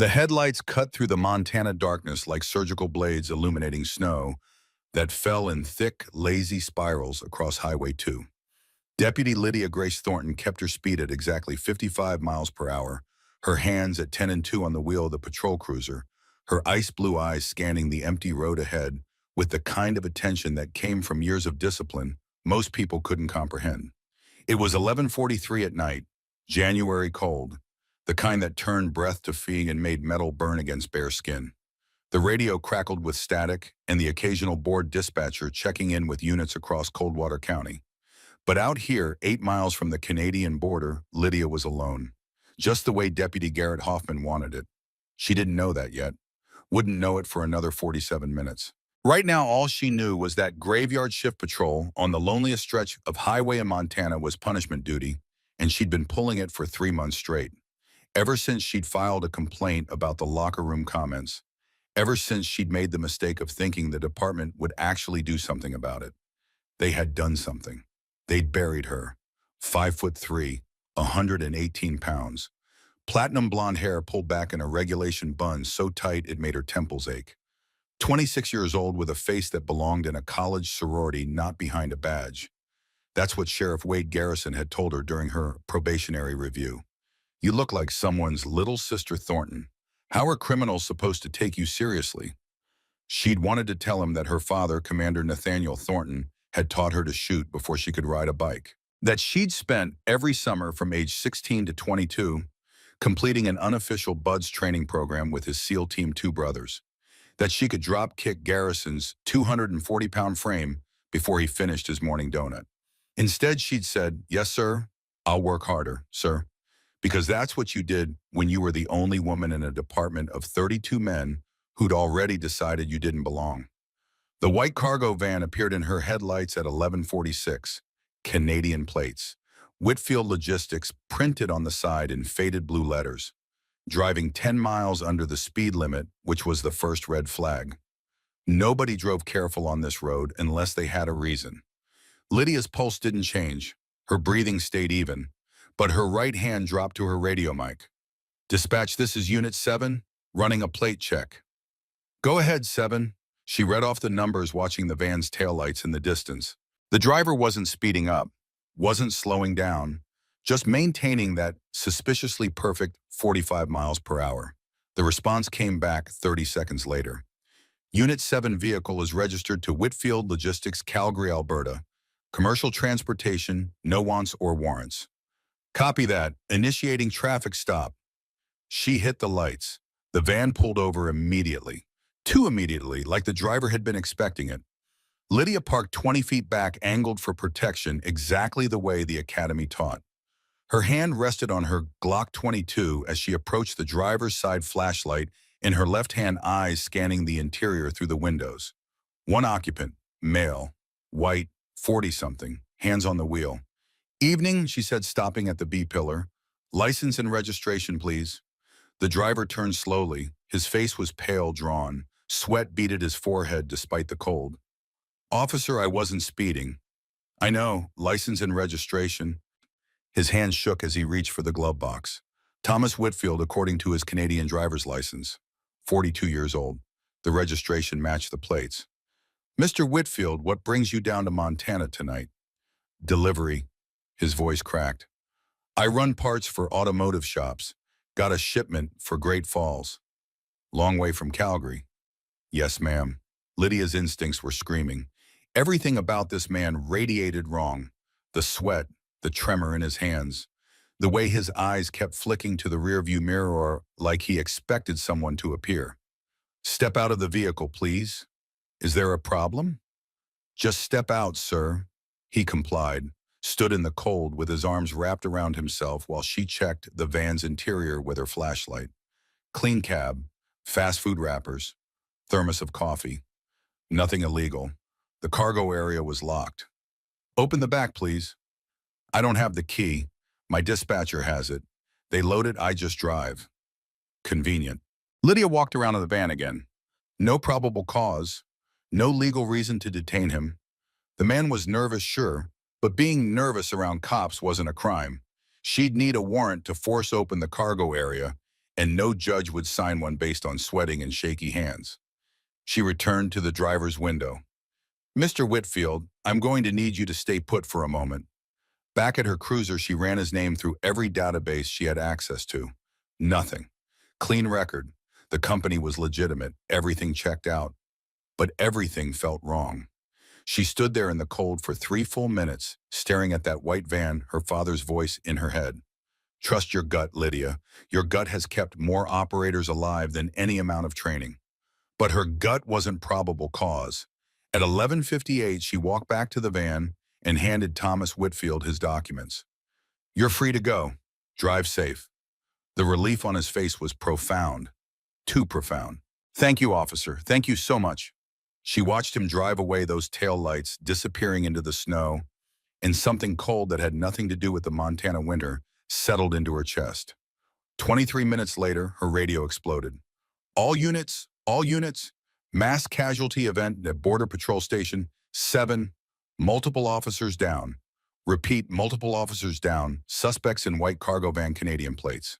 The headlights cut through the Montana darkness like surgical blades illuminating snow that fell in thick, lazy spirals across Highway 2. Deputy Lydia Grace Thornton kept her speed at exactly 55 miles per hour, her hands at 10 and 2 on the wheel of the patrol cruiser, her ice-blue eyes scanning the empty road ahead with the kind of attention that came from years of discipline most people couldn't comprehend. It was 11:43 at night, January cold, the kind that turned breath to fee and made metal burn against bare skin. The radio crackled with static and the occasional bored dispatcher checking in with units across Coldwater County. But out here, 8 miles from the Canadian border, Lydia was alone. Just the way Deputy Garrett Hoffman wanted it. She didn't know that yet. Wouldn't know it for another 47 minutes. Right now, all she knew was that graveyard shift patrol on the loneliest stretch of highway in Montana was punishment duty, and she'd been pulling it for 3 months straight. Ever since she'd filed a complaint about the locker room comments. Ever since she'd made the mistake of thinking the department would actually do something about it. They had done something. They'd buried her. 5'3", 118 pounds. Platinum blonde hair pulled back in a regulation bun so tight it made her temples ache. 26 years old with a face that belonged in a college sorority not behind a badge. That's what Sheriff Wade Garrison had told her during her probationary review. You look like someone's little sister Thornton. How are criminals supposed to take you seriously? She'd wanted to tell him that her father, Commander Nathaniel Thornton, had taught her to shoot before she could ride a bike. That she'd spent every summer from age 16 to 22 completing an unofficial BUDS training program with his SEAL Team 2 brothers. That she could drop-kick Garrison's 240-pound frame before he finished his morning donut. Instead, she'd said, "Yes, sir, I'll work harder, sir." Because that's what you did when you were the only woman in a department of 32 men who'd already decided you didn't belong. The white cargo van appeared in her headlights at 11:46, Canadian plates. Whitfield Logistics printed on the side in faded blue letters. Driving 10 miles under the speed limit, which was the first red flag. Nobody drove careful on this road unless they had a reason. Lydia's pulse didn't change. Her breathing stayed even. But her right hand dropped to her radio mic. "Dispatch, this is Unit 7, running a plate check." "Go ahead, 7." She read off the numbers, watching the van's taillights in the distance. The driver wasn't speeding up, wasn't slowing down, just maintaining that suspiciously perfect 45 miles per hour. The response came back 30 seconds later. Unit 7 vehicle is registered to Whitfield Logistics, Calgary, Alberta. Commercial transportation, no wants or warrants. Copy that. Initiating traffic stop. She hit the lights. The van pulled over immediately. Too immediately, like the driver had been expecting it. Lydia parked 20 feet back, angled for protection, exactly the way the academy taught. Her hand rested on her Glock 22 as she approached the driver's side flashlight, in her left-hand eyes scanning the interior through the windows. One occupant, male, white, 40-something, hands on the wheel. "Evening," she said, stopping at the B-pillar. "License and registration, please." The driver turned slowly. His face was pale, drawn. Sweat beaded his forehead despite the cold. "Officer, I wasn't speeding." "I know, license and registration." His hand shook as he reached for the glove box. Thomas Whitfield, according to his Canadian driver's license. 42 years old. The registration matched the plates. "Mr. Whitfield, what brings you down to Montana tonight?" "Delivery." His voice cracked. "I run parts for automotive shops. Got a shipment for Great Falls." "Long way from Calgary." "Yes, ma'am." Lydia's instincts were screaming. Everything about this man radiated wrong. The sweat, the tremor in his hands, the way his eyes kept flicking to the rearview mirror like he expected someone to appear. "Step out of the vehicle, please." "Is there a problem?" "Just step out, sir." He complied, stood in the cold with his arms wrapped around himself while she checked the van's interior with her flashlight. Clean cab, fast food wrappers, thermos of coffee. Nothing illegal. The cargo area was locked. "Open the back, please." "I don't have the key. My dispatcher has it. They load it, I just drive." Convenient. Lydia walked around in the van again. No probable cause. No legal reason to detain him. The man was nervous, sure, but being nervous around cops wasn't a crime. She'd need a warrant to force open the cargo area, and no judge would sign one based on sweating and shaky hands. She returned to the driver's window. "Mr. Whitfield, I'm going to need you to stay put for a moment." Back at her cruiser, she ran his name through every database she had access to. Nothing. Clean record. The company was legitimate. Everything checked out. But everything felt wrong. She stood there in the cold for 3 full minutes, staring at that white van, her father's voice in her head. "Trust your gut, Lydia. Your gut has kept more operators alive than any amount of training." But her gut wasn't probable cause. At 11:58, she walked back to the van and handed Thomas Whitfield his documents. "You're free to go. Drive safe." The relief on his face was profound. Too profound. "Thank you, officer. Thank you so much." She watched him drive away, those tail lights disappearing into the snow, and something cold that had nothing to do with the Montana winter settled into her chest. 23 minutes later, her radio exploded. All units, mass casualty event at Border Patrol Station 7, multiple officers down. Repeat, multiple officers down, suspects in white cargo van Canadian plates."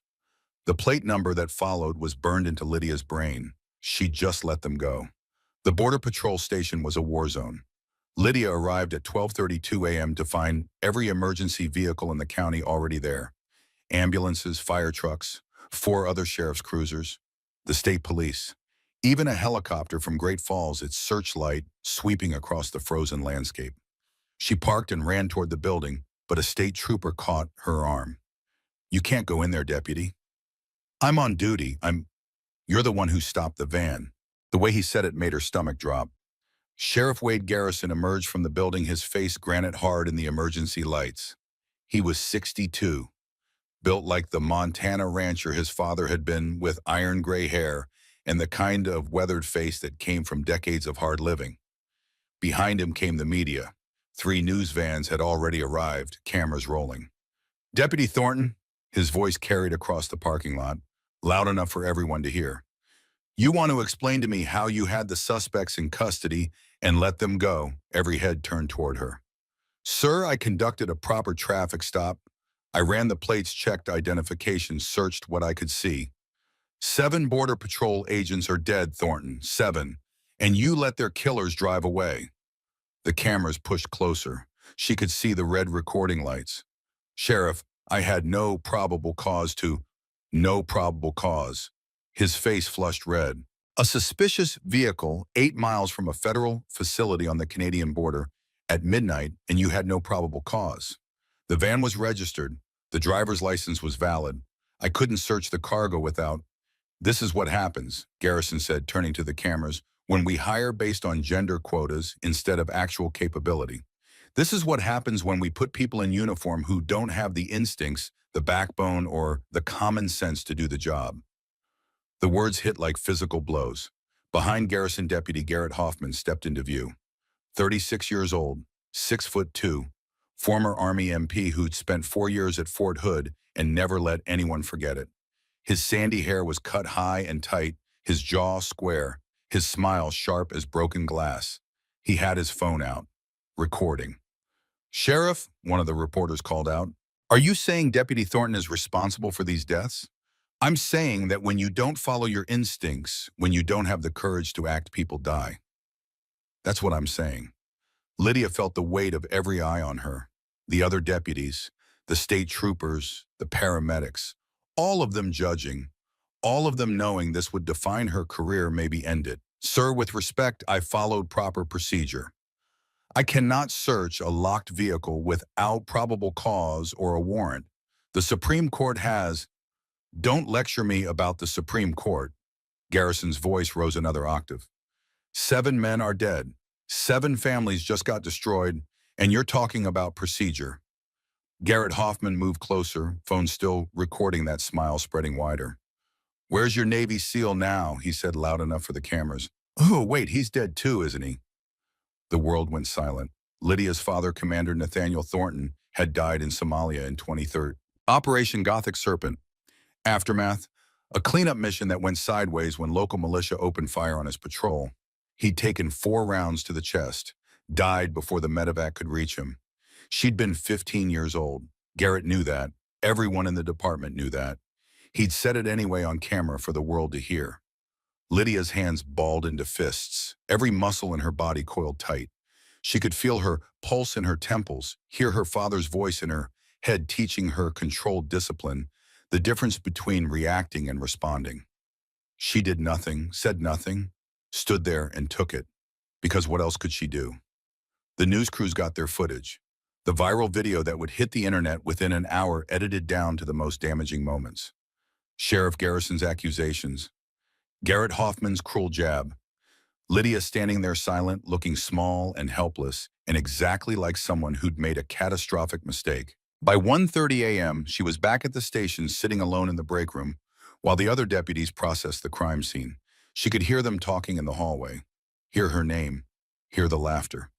The plate number that followed was burned into Lydia's brain. She just let them go. The Border Patrol Station was a war zone. Lydia arrived at 12:32 a.m. to find every emergency vehicle in the county already there. Ambulances, fire trucks, 4 other sheriff's cruisers, the state police, even a helicopter from Great Falls, its searchlight sweeping across the frozen landscape. She parked and ran toward the building, but a state trooper caught her arm. "You can't go in there, deputy." "I'm on duty. You're the one who stopped the van." The way he said it made her stomach drop. Sheriff Wade Garrison emerged from the building, his face granite hard in the emergency lights. He was 62, built like the Montana rancher his father had been, with iron gray hair and the kind of weathered face that came from decades of hard living. Behind him came the media. 3 news vans had already arrived, cameras rolling. "Deputy Thornton," his voice carried across the parking lot, loud enough for everyone to hear. "You want to explain to me how you had the suspects in custody and let them go?" Every head turned toward her. "Sir, I conducted a proper traffic stop. I ran the plates, checked identification, searched what I could see. 7 Border Patrol agents are dead, Thornton, 7. And you let their killers drive away." The cameras pushed closer. She could see the red recording lights. "Sheriff, I had no probable cause to—" "No probable cause." His face flushed red. "A suspicious vehicle 8 miles from a federal facility on the Canadian border at midnight, and you had no probable cause. The van was registered. The driver's license was valid. I couldn't search the cargo without—" "This is what happens," Garrison said, turning to the cameras, "when we hire based on gender quotas instead of actual capability. This is what happens when we put people in uniform who don't have the instincts, the backbone, or the common sense to do the job." The words hit like physical blows. Behind Garrison, Deputy Garrett Hoffman stepped into view. 36 years old, 6'2", former Army MP who'd spent 4 years at Fort Hood and never let anyone forget it. His sandy hair was cut high and tight, his jaw square, his smile sharp as broken glass. He had his phone out, recording. "Sheriff," one of the reporters called out, "are you saying Deputy Thornton is responsible for these deaths?" "I'm saying that when you don't follow your instincts, when you don't have the courage to act, people die. That's what I'm saying." Lydia felt the weight of every eye on her. The other deputies, the state troopers, the paramedics, all of them judging, all of them knowing this would define her career, maybe end it. "Sir, with respect, I followed proper procedure. I cannot search a locked vehicle without probable cause or a warrant. The Supreme Court has—" "Don't lecture me about the Supreme Court." Garrison's voice rose another octave. 7 men are dead. 7 families just got destroyed, and you're talking about procedure. Garrett Hoffman moved closer, phone still recording, that smile spreading wider. "Where's your Navy SEAL now?" he said loud enough for the cameras. "Oh, wait, he's dead too, isn't he?" The world went silent. Lydia's father, Commander Nathaniel Thornton, had died in Somalia in 2013. Operation Gothic Serpent. Aftermath, a cleanup mission that went sideways when local militia opened fire on his patrol. He'd taken 4 rounds to the chest, died before the medevac could reach him. She'd been 15 years old. Garrett knew that. Everyone in the department knew that. He'd said it anyway on camera for the world to hear. Lydia's hands balled into fists, every muscle in her body coiled tight. She could feel her pulse in her temples, hear her father's voice in her head teaching her controlled discipline, the difference between reacting and responding. She did nothing, said nothing, stood there and took it, because what else could she do? The news crews got their footage. The viral video that would hit the internet within an hour edited down to the most damaging moments. Sheriff Garrison's accusations. Garrett Hoffman's cruel jab. Lydia standing there silent, looking small and helpless, and exactly like someone who'd made a catastrophic mistake. By 1:30 a.m., she was back at the station sitting alone in the break room, while the other deputies processed the crime scene. She could hear them talking in the hallway, hear her name, hear the laughter.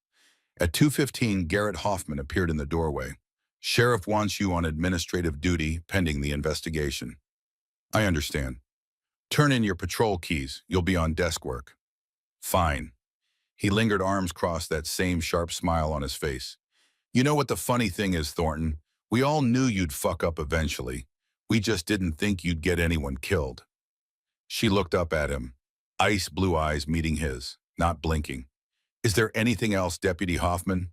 At 2:15, Garrett Hoffman appeared in the doorway. "Sheriff wants you on administrative duty pending the investigation." "I understand. Turn in your patrol keys. You'll be on desk work." "Fine." He lingered, arms crossed, that same sharp smile on his face. "You know what the funny thing is, Thornton? We all knew you'd fuck up eventually. We just didn't think you'd get anyone killed." She looked up at him, ice blue eyes meeting his, not blinking. "Is there anything else, Deputy Hoffman?"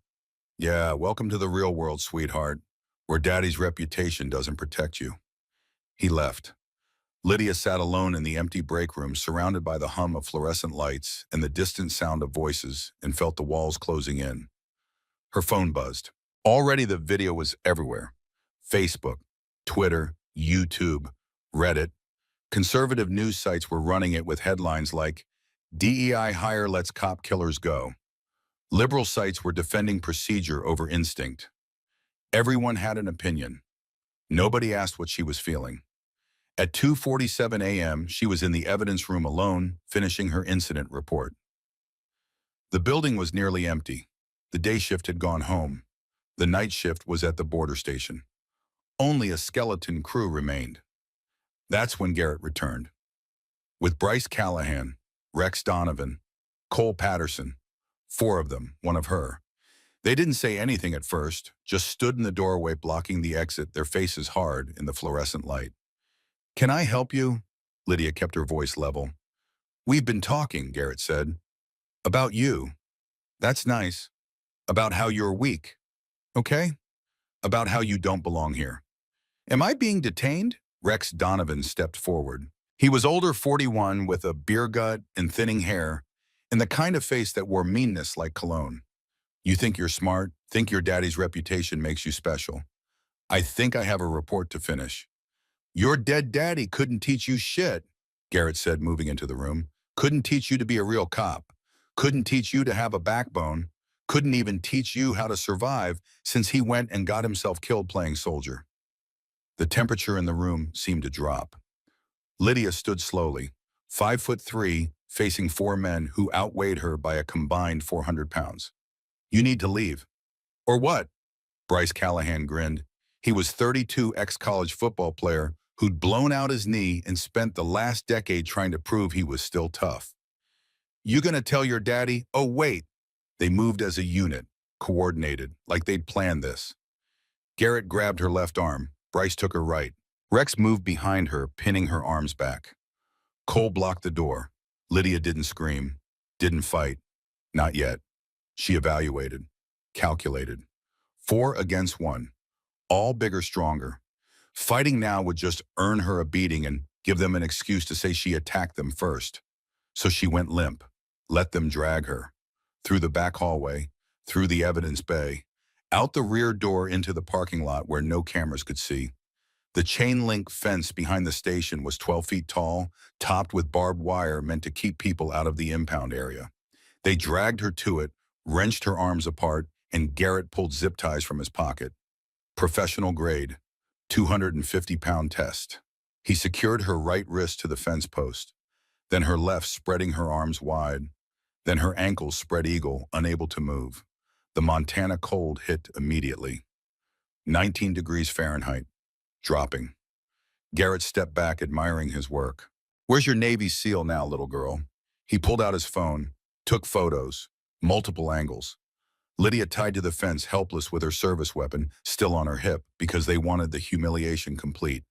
"Yeah, welcome to the real world, sweetheart, where Daddy's reputation doesn't protect you." He left. Lydia sat alone in the empty break room, surrounded by the hum of fluorescent lights and the distant sound of voices, and felt the walls closing in. Her phone buzzed. Already the video was everywhere. Facebook, Twitter, YouTube, Reddit. Conservative news sites were running it with headlines like, "DEI hire lets cop killers go." Liberal sites were defending procedure over instinct. Everyone had an opinion. Nobody asked what she was feeling. At 2:47 a.m., she was in the evidence room alone, finishing her incident report. The building was nearly empty. The day shift had gone home. The night shift was at the border station. Only a skeleton crew remained. That's when Garrett returned. With Bryce Callahan, Rex Donovan, Cole Patterson, 4 of them, one of her. They didn't say anything at first, just stood in the doorway blocking the exit, their faces hard in the fluorescent light. "Can I help you?" Lydia kept her voice level. "We've been talking," Garrett said. "About you." "That's nice. About how you're weak. Okay? About how you don't belong here." "Am I being detained?" Rex Donovan stepped forward. He was older, 41, with a beer gut and thinning hair, and the kind of face that wore meanness like cologne. "You think you're smart, think your daddy's reputation makes you special. I think I have a report to finish." "Your dead daddy couldn't teach you shit," Garrett said, moving into the room. "Couldn't teach you to be a real cop. Couldn't teach you to have a backbone. Couldn't even teach you how to survive, since he went and got himself killed playing soldier." The temperature in the room seemed to drop. Lydia stood slowly, 5'3", facing 4 men who outweighed her by a combined 400 pounds. "You need to leave." "Or what?" Bryce Callahan grinned. He was 32, ex-college football player who'd blown out his knee and spent the last decade trying to prove he was still tough. "You gonna tell your daddy?" "Oh, wait." They moved as a unit, coordinated, like they'd planned this. Garrett grabbed her left arm. Bryce took her right. Rex moved behind her, pinning her arms back. Cole blocked the door. Lydia didn't scream, didn't fight. Not yet. She evaluated, calculated. 4 against 1. All bigger, stronger. Fighting now would just earn her a beating and give them an excuse to say she attacked them first. So she went limp, let them drag her. Through the back hallway, through the evidence bay, out the rear door into the parking lot where no cameras could see. The chain-link fence behind the station was 12 feet tall, topped with barbed wire meant to keep people out of the impound area. They dragged her to it, wrenched her arms apart, and Garrett pulled zip ties from his pocket. Professional grade, 250-pound test. He secured her right wrist to the fence post, then her left, spreading her arms wide, then her ankles spread eagle, unable to move. The Montana cold hit immediately. 19 degrees Fahrenheit, dropping. Garrett stepped back, admiring his work. "Where's your Navy SEAL now, little girl?" He pulled out his phone, took photos, multiple angles. Lydia tied to the fence, helpless with her service weapon still on her hip because they wanted the humiliation complete.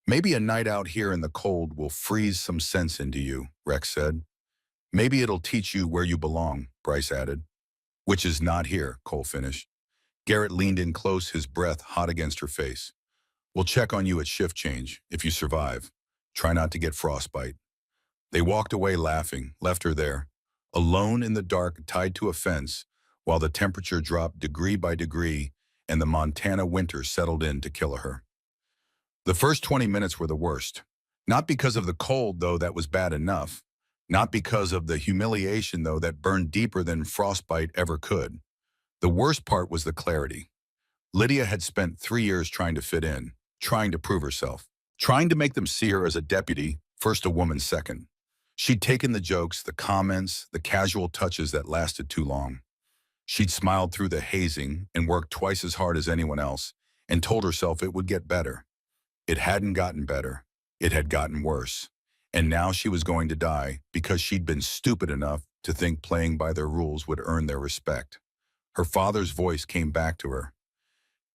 Maybe a night out here in the cold will freeze some sense into you, Rex said. Maybe it'll teach you where you belong, Bryce added. Which is not here, Cole finished. Garrett leaned in close, his breath hot against her face. We'll check on you at shift change, if you survive. Try not to get frostbite. They walked away laughing, left her there, alone in the dark, tied to a fence, while the temperature dropped degree by degree and the Montana winter settled in to kill her. The first 20 minutes were the worst. Not because of the cold, though that was bad enough. Not because of the humiliation, though, that burned deeper than frostbite ever could. The worst part was the clarity. Lydia had spent 3 years trying to fit in, trying to prove herself, trying to make them see her as a deputy, first a woman second. She'd taken the jokes, the comments, the casual touches that lasted too long. She'd smiled through the hazing and worked twice as hard as anyone else and told herself it would get better. It hadn't gotten better. It had gotten worse. And now she was going to die because she'd been stupid enough to think playing by their rules would earn their respect. Her father's voice came back to her,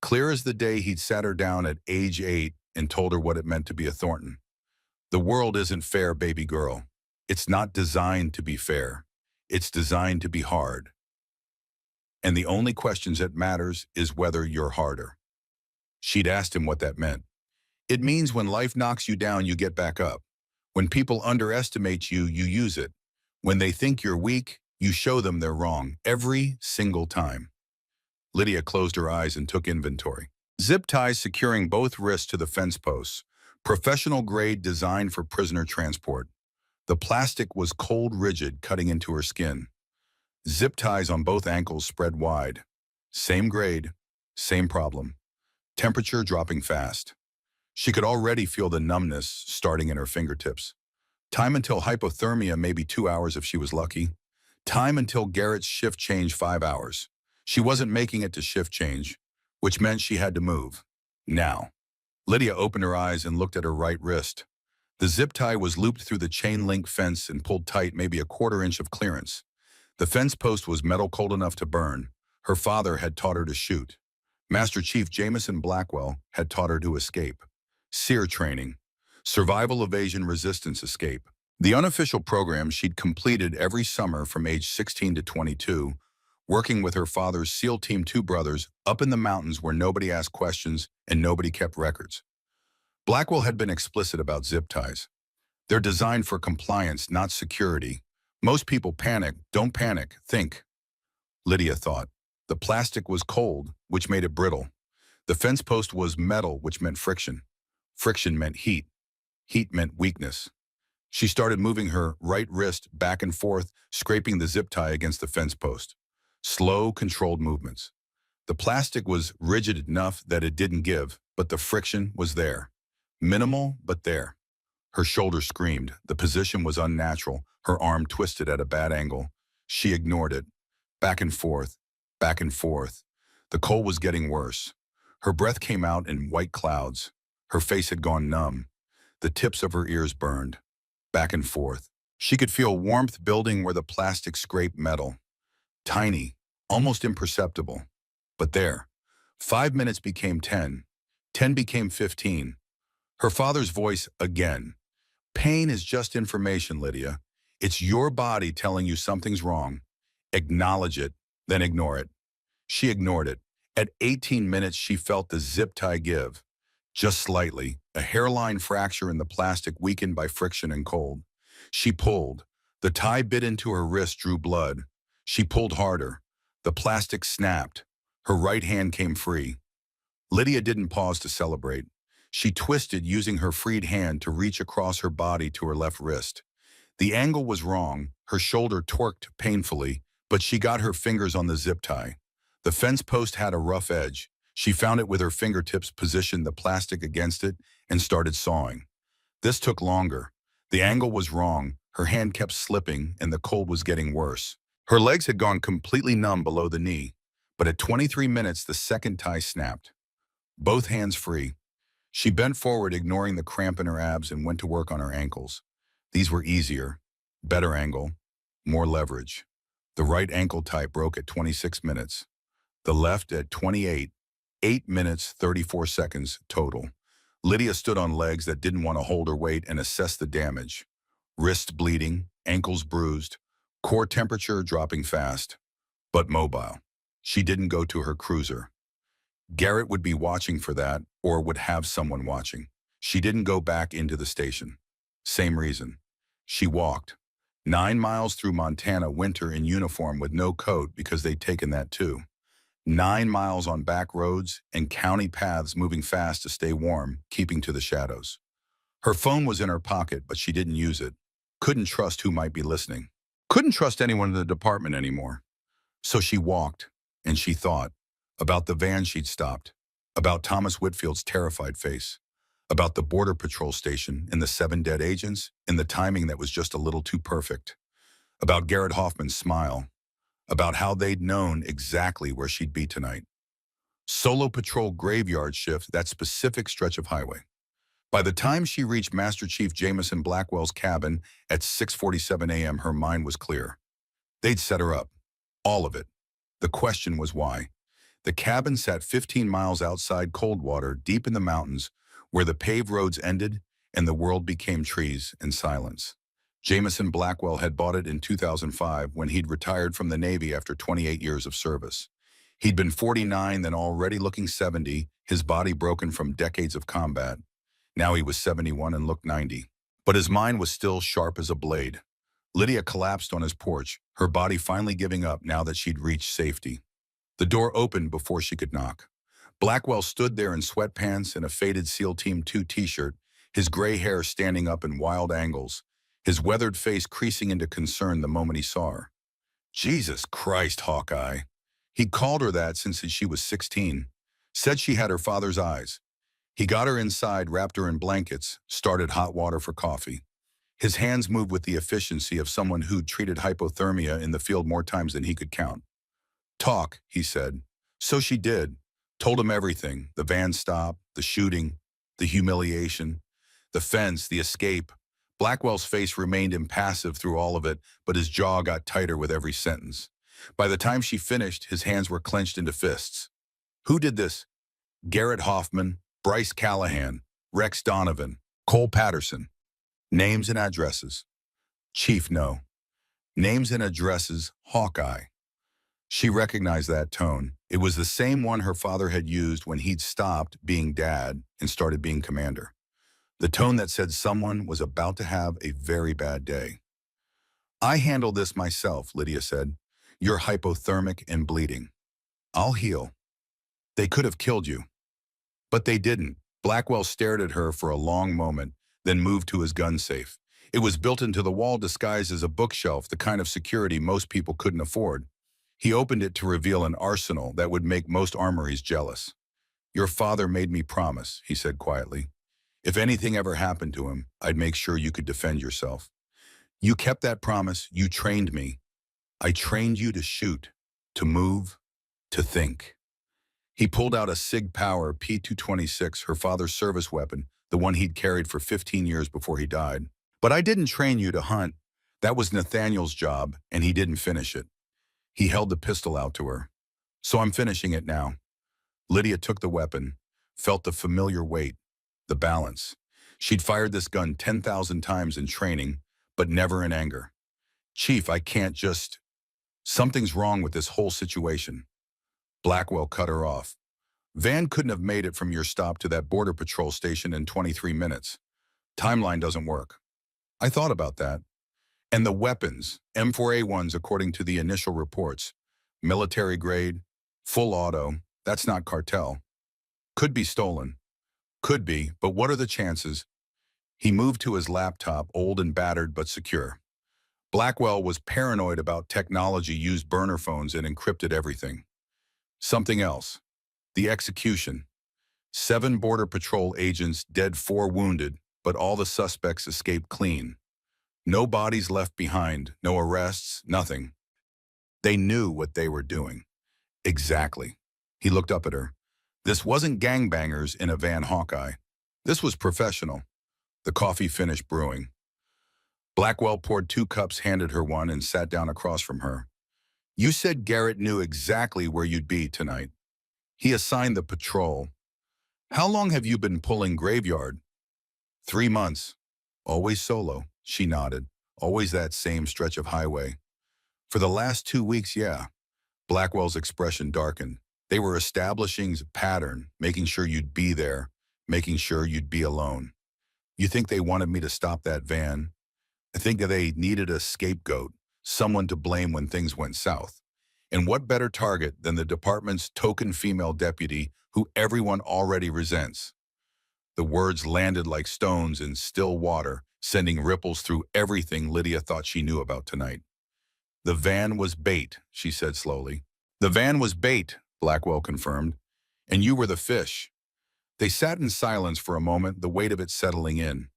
clear as the day he'd sat her down at age 8 and told her what it meant to be a Thornton. The world isn't fair, baby girl. It's not designed to be fair. It's designed to be hard. And the only questions that matters is whether you're harder. She'd asked him what that meant. It means when life knocks you down, you get back up. When people underestimate you, you use it. When they think you're weak, you show them they're wrong, every single time. Lydia closed her eyes and took inventory. Zip ties securing both wrists to the fence posts. Professional grade designed for prisoner transport. The plastic was cold rigid, cutting into her skin. Zip ties on both ankles spread wide. Same grade, same problem. Temperature dropping fast. She could already feel the numbness starting in her fingertips. Time until hypothermia, maybe 2 hours if she was lucky. Time until Garrett's shift change, 5 hours. She wasn't making it to shift change, which meant she had to move. Now. Lydia opened her eyes and looked at her right wrist. The zip tie was looped through the chain link fence and pulled tight, maybe a 1/4 inch of clearance. The fence post was metal cold enough to burn. Her father had taught her to shoot. Master Chief Jameson Blackwell had taught her to escape. SEER training. Survival, evasion, resistance, escape. The unofficial program she'd completed every summer from age 16 to 22, working with her father's SEAL Team 2 brothers up in the mountains where nobody asked questions and nobody kept records. Blackwell had been explicit about zip ties. They're designed for compliance, not security. Most people panic. Don't panic. Think. Lydia thought. The plastic was cold, which made it brittle. The fence post was metal, which meant friction. Friction meant heat. Heat meant weakness. She started moving her right wrist back and forth, scraping the zip tie against the fence post. Slow, controlled movements. The plastic was rigid enough that it didn't give, but the friction was there. Minimal, but there. Her shoulder screamed. The position was unnatural. Her arm twisted at a bad angle. She ignored it. Back and forth, back and forth. The cold was getting worse. Her breath came out in white clouds. Her face had gone numb. The tips of her ears burned. Back and forth. She could feel warmth building where the plastic scraped metal. Tiny, almost imperceptible. But there. 5 minutes became 10. 10 became 15. Her father's voice again. Pain is just information, Lydia. It's your body telling you something's wrong. Acknowledge it, then ignore it. She ignored it. At 18 minutes, she felt the zip tie give. Just slightly, a hairline fracture in the plastic weakened by friction and cold. She pulled. The tie bit into her wrist, drew blood. She pulled harder. The plastic snapped. Her right hand came free. Lydia didn't pause to celebrate. She twisted, using her freed hand to reach across her body to her left wrist. The angle was wrong. Her shoulder torqued painfully, but she got her fingers on the zip tie. The fence post had a rough edge. She found it with her fingertips, positioned the plastic against it, and started sawing. This took longer. The angle was wrong. Her hand kept slipping, and the cold was getting worse. Her legs had gone completely numb below the knee, but at 23 minutes, the second tie snapped. Both hands free. She bent forward, ignoring the cramp in her abs, and went to work on her ankles. These were easier. Better angle. More leverage. The right ankle tie broke at 26 minutes. The left at 28. 8 minutes, 34 seconds total. Lydia stood on legs that didn't want to hold her weight and assessed the damage. Wrists bleeding, ankles bruised, core temperature dropping fast, but mobile. She didn't go to her cruiser. Garrett would be watching for that, or would have someone watching. She didn't go back into the station. Same reason. She walked 9 miles through Montana winter in uniform with no coat because they'd taken that too. 9 miles on back roads and county paths moving fast to stay warm, keeping to the shadows. Her phone was in her pocket, but she didn't use it. Couldn't trust who might be listening. Couldn't trust anyone in the department anymore. So she walked, and she thought about the van she'd stopped, about Thomas Whitfield's terrified face, about the border patrol station and the 7 dead agents and the timing that was just a little too perfect, about Garrett Hoffman's smile, about how they'd known exactly where she'd be tonight. Solo patrol graveyard shift, that specific stretch of highway. By the time she reached Master Chief Jameson Blackwell's cabin at 6:47 a.m., her mind was clear. They'd set her up. All of it. The question was why. The cabin sat 15 miles outside Coldwater, deep in the mountains, where the paved roads ended and the world became trees and silence. Jameson Blackwell had bought it in 2005 when he'd retired from the Navy after 28 years of service. He'd been 49, then already looking 70, his body broken from decades of combat. Now he was 71 and looked 90. But his mind was still sharp as a blade. Lydia collapsed on his porch, her body finally giving up now that she'd reached safety. The door opened before she could knock. Blackwell stood there in sweatpants and a faded SEAL Team 2 t-shirt, his gray hair standing up in wild angles, his weathered face creasing into concern the moment he saw her. Jesus Christ, Hawkeye. He'd called her that since she was 16. Said she had her father's eyes. He got her inside, wrapped her in blankets, started hot water for coffee. His hands moved with the efficiency of someone who'd treated hypothermia in the field more times than he could count. Talk, he said. So she did. Told him everything. The van stop, the shooting, the humiliation, the fence, the escape. Blackwell's face remained impassive through all of it, but his jaw got tighter with every sentence. By the time she finished, his hands were clenched into fists. Who did this? Garrett Hoffman, Bryce Callahan, Rex Donovan, Cole Patterson. Names and addresses. Chief, no. Names and addresses, Hawkeye. She recognized that tone. It was the same one her father had used when he'd stopped being dad and started being commander. The tone that said someone was about to have a very bad day. I handle this myself, Lydia said. You're hypothermic and bleeding. I'll heal. They could have killed you. But they didn't. Blackwell stared at her for a long moment, then moved to his gun safe. It was built into the wall disguised as a bookshelf, the kind of security most people couldn't afford. He opened it to reveal an arsenal that would make most armories jealous. Your father made me promise, he said quietly. If anything ever happened to him, I'd make sure you could defend yourself. You kept that promise. You trained me. I trained you to shoot, to move, to think. He pulled out a Sig Power P226, her father's service weapon, the one he'd carried for 15 years before he died. But I didn't train you to hunt. That was Nathaniel's job, and he didn't finish it. He held the pistol out to her. So I'm finishing it now. Lydia took the weapon, felt the familiar weight, the balance. She'd fired this gun 10,000 times in training, but never in anger. Chief, I can't just... Something's wrong with this whole situation. Blackwell cut her off. Van couldn't have made it from your stop to that border patrol station in 23 minutes. Timeline doesn't work. I thought about that. And the weapons, M4A1s according to the initial reports. Military grade, full auto, that's not cartel. Could be stolen. Could be, but what are the chances? He moved to his laptop, old and battered but secure. Blackwell was paranoid about technology, used burner phones and encrypted everything. Something else. The execution. 7 Border Patrol agents dead, 4 wounded, but all the suspects escaped clean. No bodies left behind, no arrests, nothing. They knew what they were doing. Exactly. He looked up at her. This wasn't gangbangers in a van, Hawkeye. This was professional. The coffee finished brewing. Blackwell poured 2 cups, handed her one, and sat down across from her. You said Garrett knew exactly where you'd be tonight. He assigned the patrol. How long have you been pulling graveyard? 3 months. Always solo. She nodded. Always that same stretch of highway. For the last 2 weeks, yeah. Blackwell's expression darkened. They were establishing a pattern, making sure you'd be there, making sure you'd be alone. You think they wanted me to stop that van? I think that they needed a scapegoat, someone to blame when things went south. And what better target than the department's token female deputy who everyone already resents? The words landed like stones in still water, sending ripples through everything Lydia thought she knew about tonight. The van was bait, she said slowly. The van was bait, Blackwell confirmed, and you were the fish. They sat in silence for a moment, the weight of it settling in.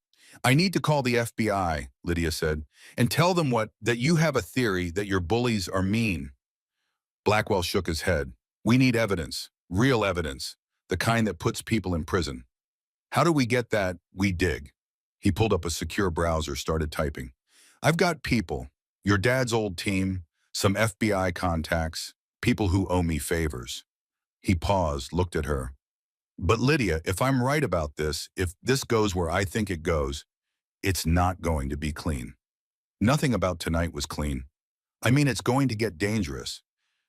I need to call the FBI, Lydia said, and tell them that you have a theory that your bullies are mean. Blackwell shook his head. We need evidence, real evidence, the kind that puts people in prison. How do we get that? We dig. He pulled up a secure browser, started typing. I've got people, your dad's old team, some FBI contacts, people who owe me favors. He paused, looked at her. But Lydia, if I'm right about this, if this goes where I think it goes, it's not going to be clean. Nothing about tonight was clean. I mean, it's going to get dangerous.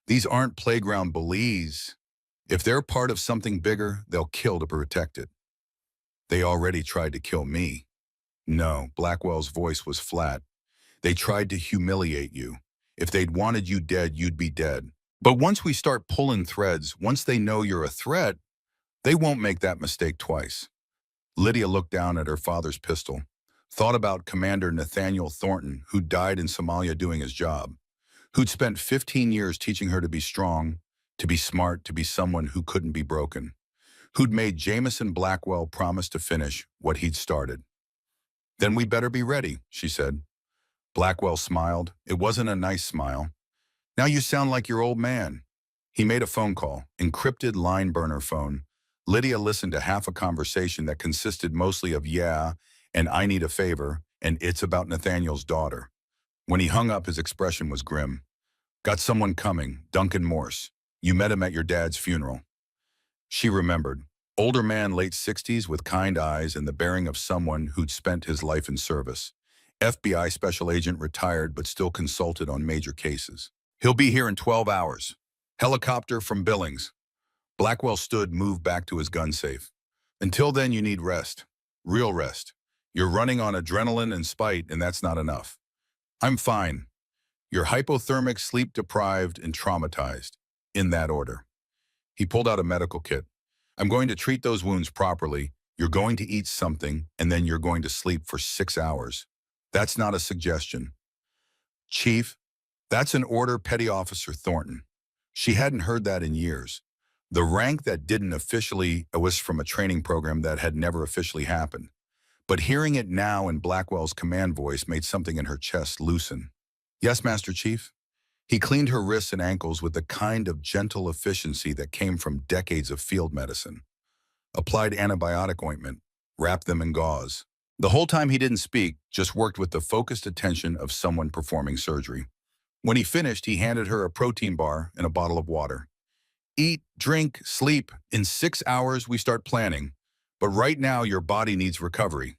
These aren't playground bullies. If they're part of something bigger, they'll kill to protect it. They already tried to kill me. No, Blackwell's voice was flat. They tried to humiliate you. If they'd wanted you dead, you'd be dead. But once we start pulling threads, once they know you're a threat, they won't make that mistake twice. Lydia looked down at her father's pistol, thought about Commander Nathaniel Thornton, who died in Somalia doing his job, who'd spent 15 years teaching her to be strong, to be smart, to be someone who couldn't be broken, who'd made Jameson Blackwell promise to finish what he'd started. Then we better be ready, she said. Blackwell smiled. It wasn't a nice smile. Now you sound like your old man. He made a phone call, encrypted line burner phone. Lydia listened to half a conversation that consisted mostly of yeah, and I need a favor, and it's about Nathaniel's daughter. When he hung up, his expression was grim. Got someone coming, Duncan Morse. You met him at your dad's funeral. She remembered. Older man, late 60s, with kind eyes and the bearing of someone who'd spent his life in service. FBI special agent, retired but still consulted on major cases. He'll be here in 12 hours. Helicopter from Billings. Blackwell stood, moved back to his gun safe. Until then, you need rest. Real rest. You're running on adrenaline and spite, and that's not enough. I'm fine. You're hypothermic, sleep-deprived, and traumatized. In that order. He pulled out a medical kit. I'm going to treat those wounds properly. You're going to eat something, and then you're going to sleep for 6 hours. That's not a suggestion. Chief, that's an order, Petty Officer Thornton. She hadn't heard that in years. The rank that didn't officially was from a training program that had never officially happened. But hearing it now in Blackwell's command voice made something in her chest loosen. Yes, Master Chief? He cleaned her wrists and ankles with the kind of gentle efficiency that came from decades of field medicine. Applied antibiotic ointment, wrapped them in gauze. The whole time he didn't speak, just worked with the focused attention of someone performing surgery. When he finished, he handed her a protein bar and a bottle of water. Eat, drink, sleep. In 6 hours, we start planning. But right now, your body needs recovery.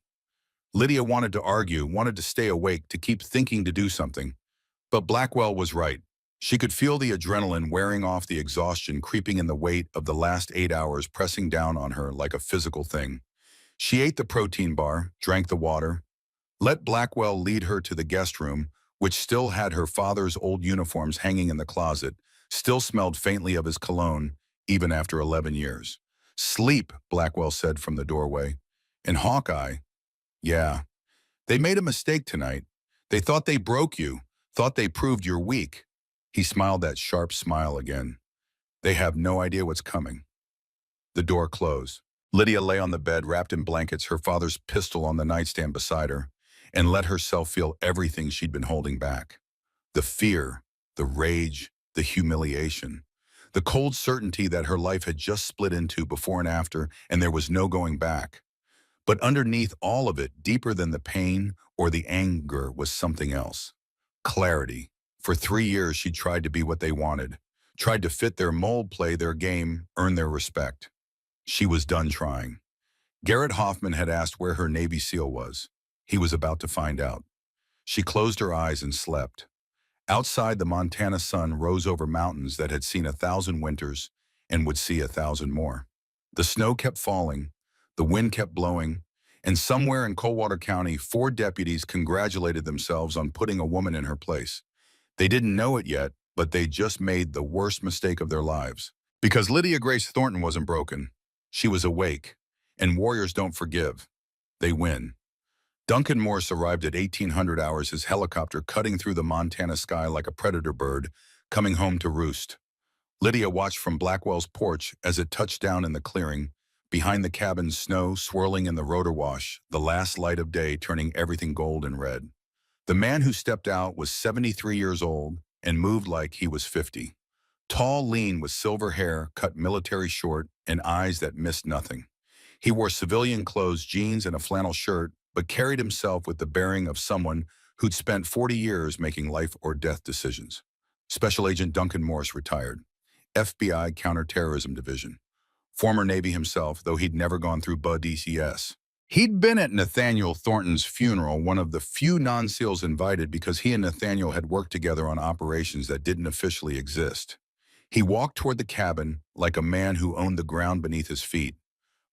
Lydia wanted to argue, wanted to stay awake, to keep thinking to do something. But Blackwell was right. She could feel the adrenaline wearing off, the exhaustion creeping in, the weight of the last 8 hours pressing down on her like a physical thing. She ate the protein bar, drank the water, let Blackwell lead her to the guest room, which still had her father's old uniforms hanging in the closet, still smelled faintly of his cologne, even after 11 years. Sleep, Blackwell said from the doorway. And Hawkeye, yeah, they made a mistake tonight. They thought they broke you, thought they proved you're weak. He smiled that sharp smile again. They have no idea what's coming. The door closed. Lydia lay on the bed, wrapped in blankets, her father's pistol on the nightstand beside her, and let herself feel everything she'd been holding back. The fear, the rage, the humiliation, the cold certainty that her life had just split into before and after, and there was no going back. But underneath all of it, deeper than the pain or the anger, was something else. Clarity. For 3 years, she'd tried to be what they wanted, tried to fit their mold, play their game, earn their respect. She was done trying. Garrett Hoffman had asked where her Navy SEAL was. He was about to find out. She closed her eyes and slept. Outside, the Montana sun rose over mountains that had seen 1,000 winters and would see 1,000 more. The snow kept falling, the wind kept blowing, and somewhere in Coldwater County, 4 deputies congratulated themselves on putting a woman in her place. They didn't know it yet, but they just made the worst mistake of their lives. Because Lydia Grace Thornton wasn't broken. She was awake, and warriors don't forgive. They win. Duncan Morse arrived at 1800 hours, his helicopter cutting through the Montana sky like a predator bird, coming home to roost. Lydia watched from Blackwell's porch as it touched down in the clearing, behind the cabin, snow swirling in the rotor wash, the last light of day turning everything gold and red. The man who stepped out was 73 years old and moved like he was 50. Tall, lean, with silver hair, cut military short, and eyes that missed nothing. He wore civilian clothes, jeans, and a flannel shirt, but carried himself with the bearing of someone who'd spent 40 years making life or death decisions. Special Agent Duncan Morse retired. FBI Counterterrorism Division. Former Navy himself, though he'd never gone through Bud ECS. He'd been at Nathaniel Thornton's funeral, one of the few non-SEALs invited because he and Nathaniel had worked together on operations that didn't officially exist. He walked toward the cabin like a man who owned the ground beneath his feet.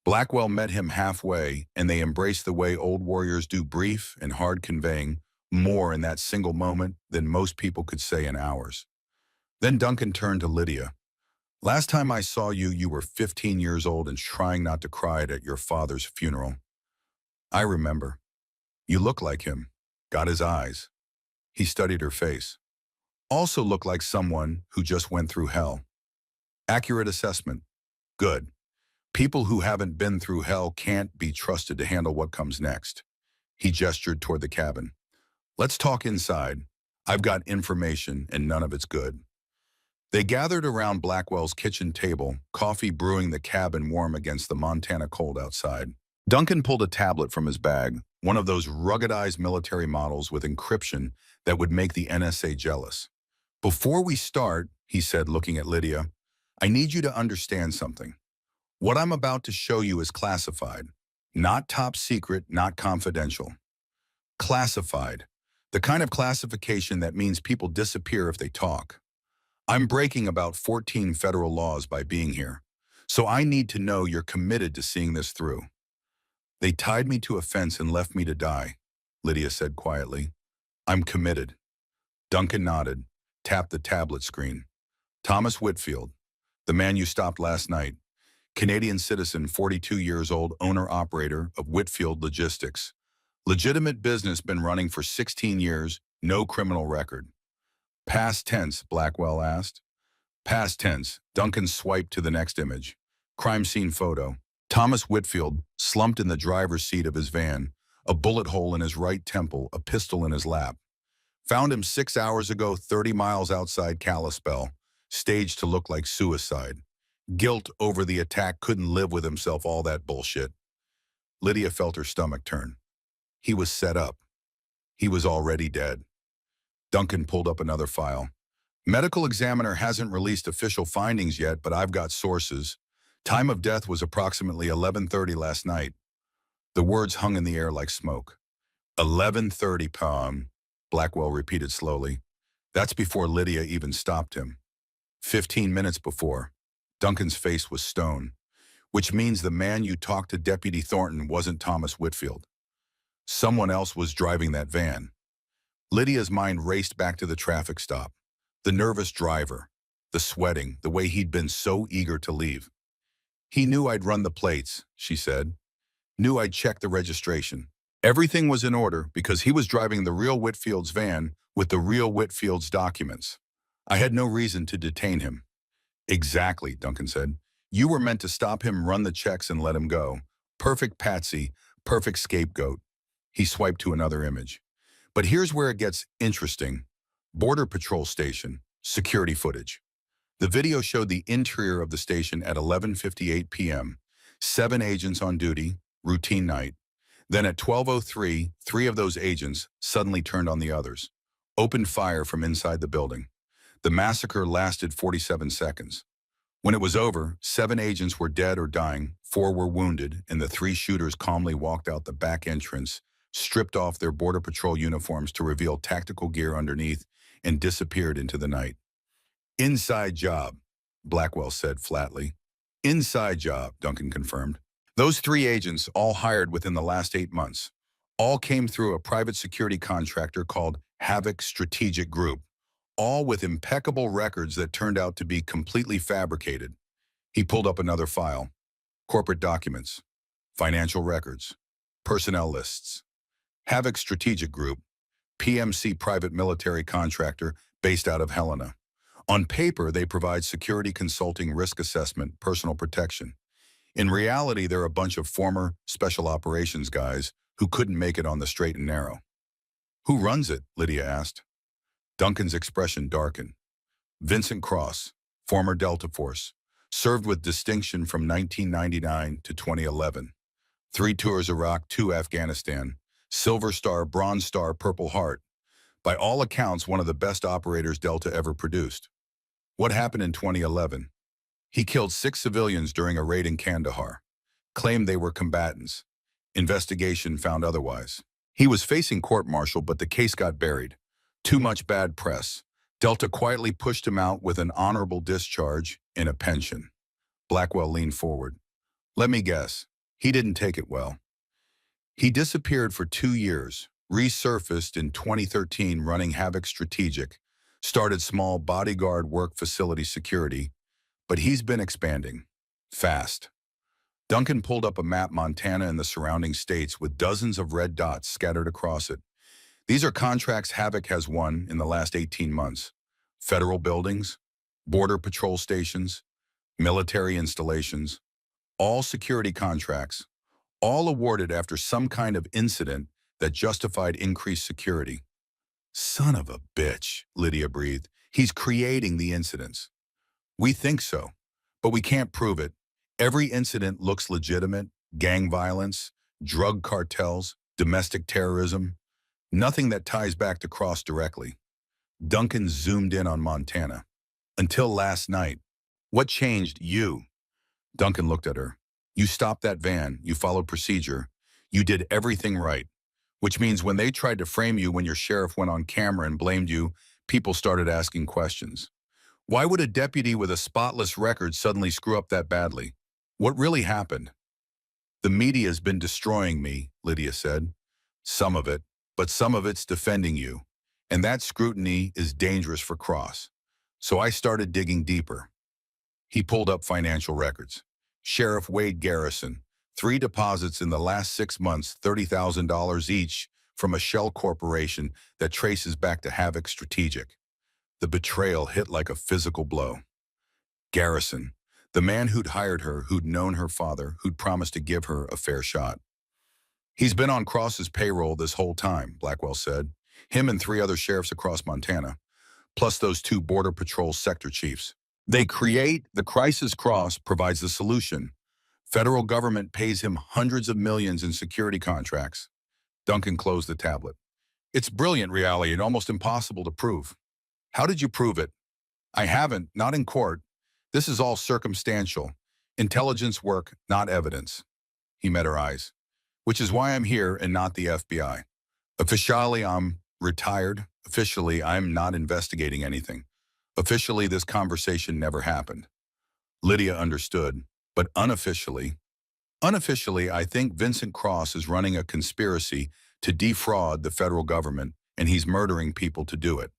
Blackwell met him halfway, and they embraced the way old warriors do, brief and hard, conveying more in that single moment than most people could say in hours. Then Duncan turned to Lydia. "Last time I saw you, you were 15 years old and trying not to cry at your father's funeral." "I remember. You look like him." Got his eyes. He studied her face. "Also look like someone who just went through hell." "Accurate assessment. Good. People who haven't been through hell can't be trusted to handle what comes next." He gestured toward the cabin. "Let's talk inside. I've got information, and none of it's good." They gathered around Blackwell's kitchen table, coffee brewing, the cabin warm against the Montana cold outside. Duncan pulled a tablet from his bag, one of those ruggedized military models with encryption that would make the NSA jealous. "Before we start," he said, looking at Lydia, "I need you to understand something. What I'm about to show you is classified. Not top secret, not confidential. Classified. The kind of classification that means people disappear if they talk. I'm breaking about 14 federal laws by being here, so I need to know you're committed to seeing this through." "They tied me to a fence and left me to die," Lydia said quietly. "I'm committed." Duncan nodded, tapped the tablet screen. "Thomas Whitfield, the man you stopped last night. Canadian citizen, 42 years old, owner-operator of Whitfield Logistics. Legitimate business, been running for 16 years, no criminal record." "Past tense?" Blackwell asked. "Past tense." Duncan swiped to the next image. Crime scene photo. Thomas Whitfield, slumped in the driver's seat of his van, a bullet hole in his right temple, a pistol in his lap. "Found him 6 hours ago, 30 miles outside Kalispell, staged to look like suicide. Guilt over the attack, couldn't live with himself, all that bullshit." Lydia felt her stomach turn. He was set up. He was already dead. Duncan pulled up another file. "Medical examiner hasn't released official findings yet, but I've got sources. Time of death was approximately 11:30 last night." The words hung in the air like smoke. 11:30 p.m., Blackwell repeated slowly. That's before Lydia even stopped him. 15 minutes before. Duncan's face was stone. "Which means the man you talked to, Deputy Thornton, wasn't Thomas Whitfield. Someone else was driving that van." Lydia's mind raced back to the traffic stop. The nervous driver, the sweating, the way he'd been so eager to leave. "He knew I'd run the plates," she said. "Knew I'd check the registration. Everything was in order because he was driving the real Whitfield's van with the real Whitfield's documents. I had no reason to detain him." "Exactly," Duncan said. "You were meant to stop him, run the checks, and let him go. Perfect patsy, perfect scapegoat." He swiped to another image. "But here's where it gets interesting. Border Patrol station, security footage." The video showed the interior of the station at 11:58 p.m. 7 agents on duty, routine night. Then at 12:03, 3 of those agents suddenly turned on the others. Opened fire from inside the building. The massacre lasted 47 seconds. When it was over, 7 agents were dead or dying, 4 were wounded, and the 3 shooters calmly walked out the back entrance, stripped off their Border Patrol uniforms to reveal tactical gear underneath, and disappeared into the night. "Inside job," Blackwell said flatly. "Inside job," Duncan confirmed. "Those 3 agents, all hired within the last 8 months, all came through a private security contractor called Havoc Strategic Group, all with impeccable records that turned out to be completely fabricated." He pulled up another file. Corporate documents, financial records, personnel lists. Havoc Strategic Group, PMC private military contractor based out of Helena. On paper, they provide security consulting, risk assessment, personal protection. In reality, they're a bunch of former special operations guys who couldn't make it on the straight and narrow. "Who runs it?" Lydia asked. Duncan's expression darkened. "Vincent Cross, former Delta Force, served with distinction from 1999 to 2011. 3 tours Iraq, 2 Afghanistan, Silver Star, Bronze Star, Purple Heart. By all accounts, one of the best operators Delta ever produced." "What happened in 2011? "He killed 6 civilians during a raid in Kandahar. Claimed they were combatants. Investigation found otherwise. He was facing court-martial, but the case got buried. Too much bad press. Delta quietly pushed him out with an honorable discharge and a pension." Blackwell leaned forward. "Let me guess. He didn't take it well." "He disappeared for 2 years, resurfaced in 2013 running Havoc Strategic, started small bodyguard work facility security, but he's been expanding. Fast." Duncan pulled up a map Montana and the surrounding states with dozens of red dots scattered across it. "These are contracts Havoc has won in the last 18 months. Federal buildings, border patrol stations, military installations, all security contracts, all awarded after some kind of incident that justified increased security." "Son of a bitch," Lydia breathed. "He's creating the incidents." "We think so, but we can't prove it. Every incident looks legitimate: gang violence, drug cartels, domestic terrorism. Nothing that ties back to Cross directly." Duncan zoomed in on Montana. "Until last night. What changed you?" Duncan looked at her. "You stopped that van, you followed procedure, you did everything right. Which means when they tried to frame you when your sheriff went on camera and blamed you, people started asking questions. Why would a deputy with a spotless record suddenly screw up that badly? What really happened?" "The media's been destroying me," Lydia said. "Some of it, but some of it's defending you. And that scrutiny is dangerous for Cross. So I started digging deeper." He pulled up financial records. Sheriff Wade Garrison, 3 deposits in the last 6 months, $30,000 each from a shell corporation that traces back to Havoc Strategic. The betrayal hit like a physical blow. Garrison, the man who'd hired her, who'd known her father, who'd promised to give her a fair shot. "He's been on Cross's payroll this whole time," Blackwell said. "Him and 3 other sheriffs across Montana, plus those 2 Border Patrol sector chiefs. They create the crisis. Cross provides the solution. Federal government pays him hundreds of millions in security contracts." Duncan closed the tablet. "It's brilliant reality and almost impossible to prove." "How did you prove it?" "I haven't, not in court. This is all circumstantial. Intelligence work, not evidence." He met her eyes. "Which is why I'm here and not the FBI. Officially, I'm retired. Officially, I'm not investigating anything. Officially, this conversation never happened." Lydia understood, but unofficially, I think Vincent Cross is running a conspiracy to defraud the federal government, and he's murdering people to do it.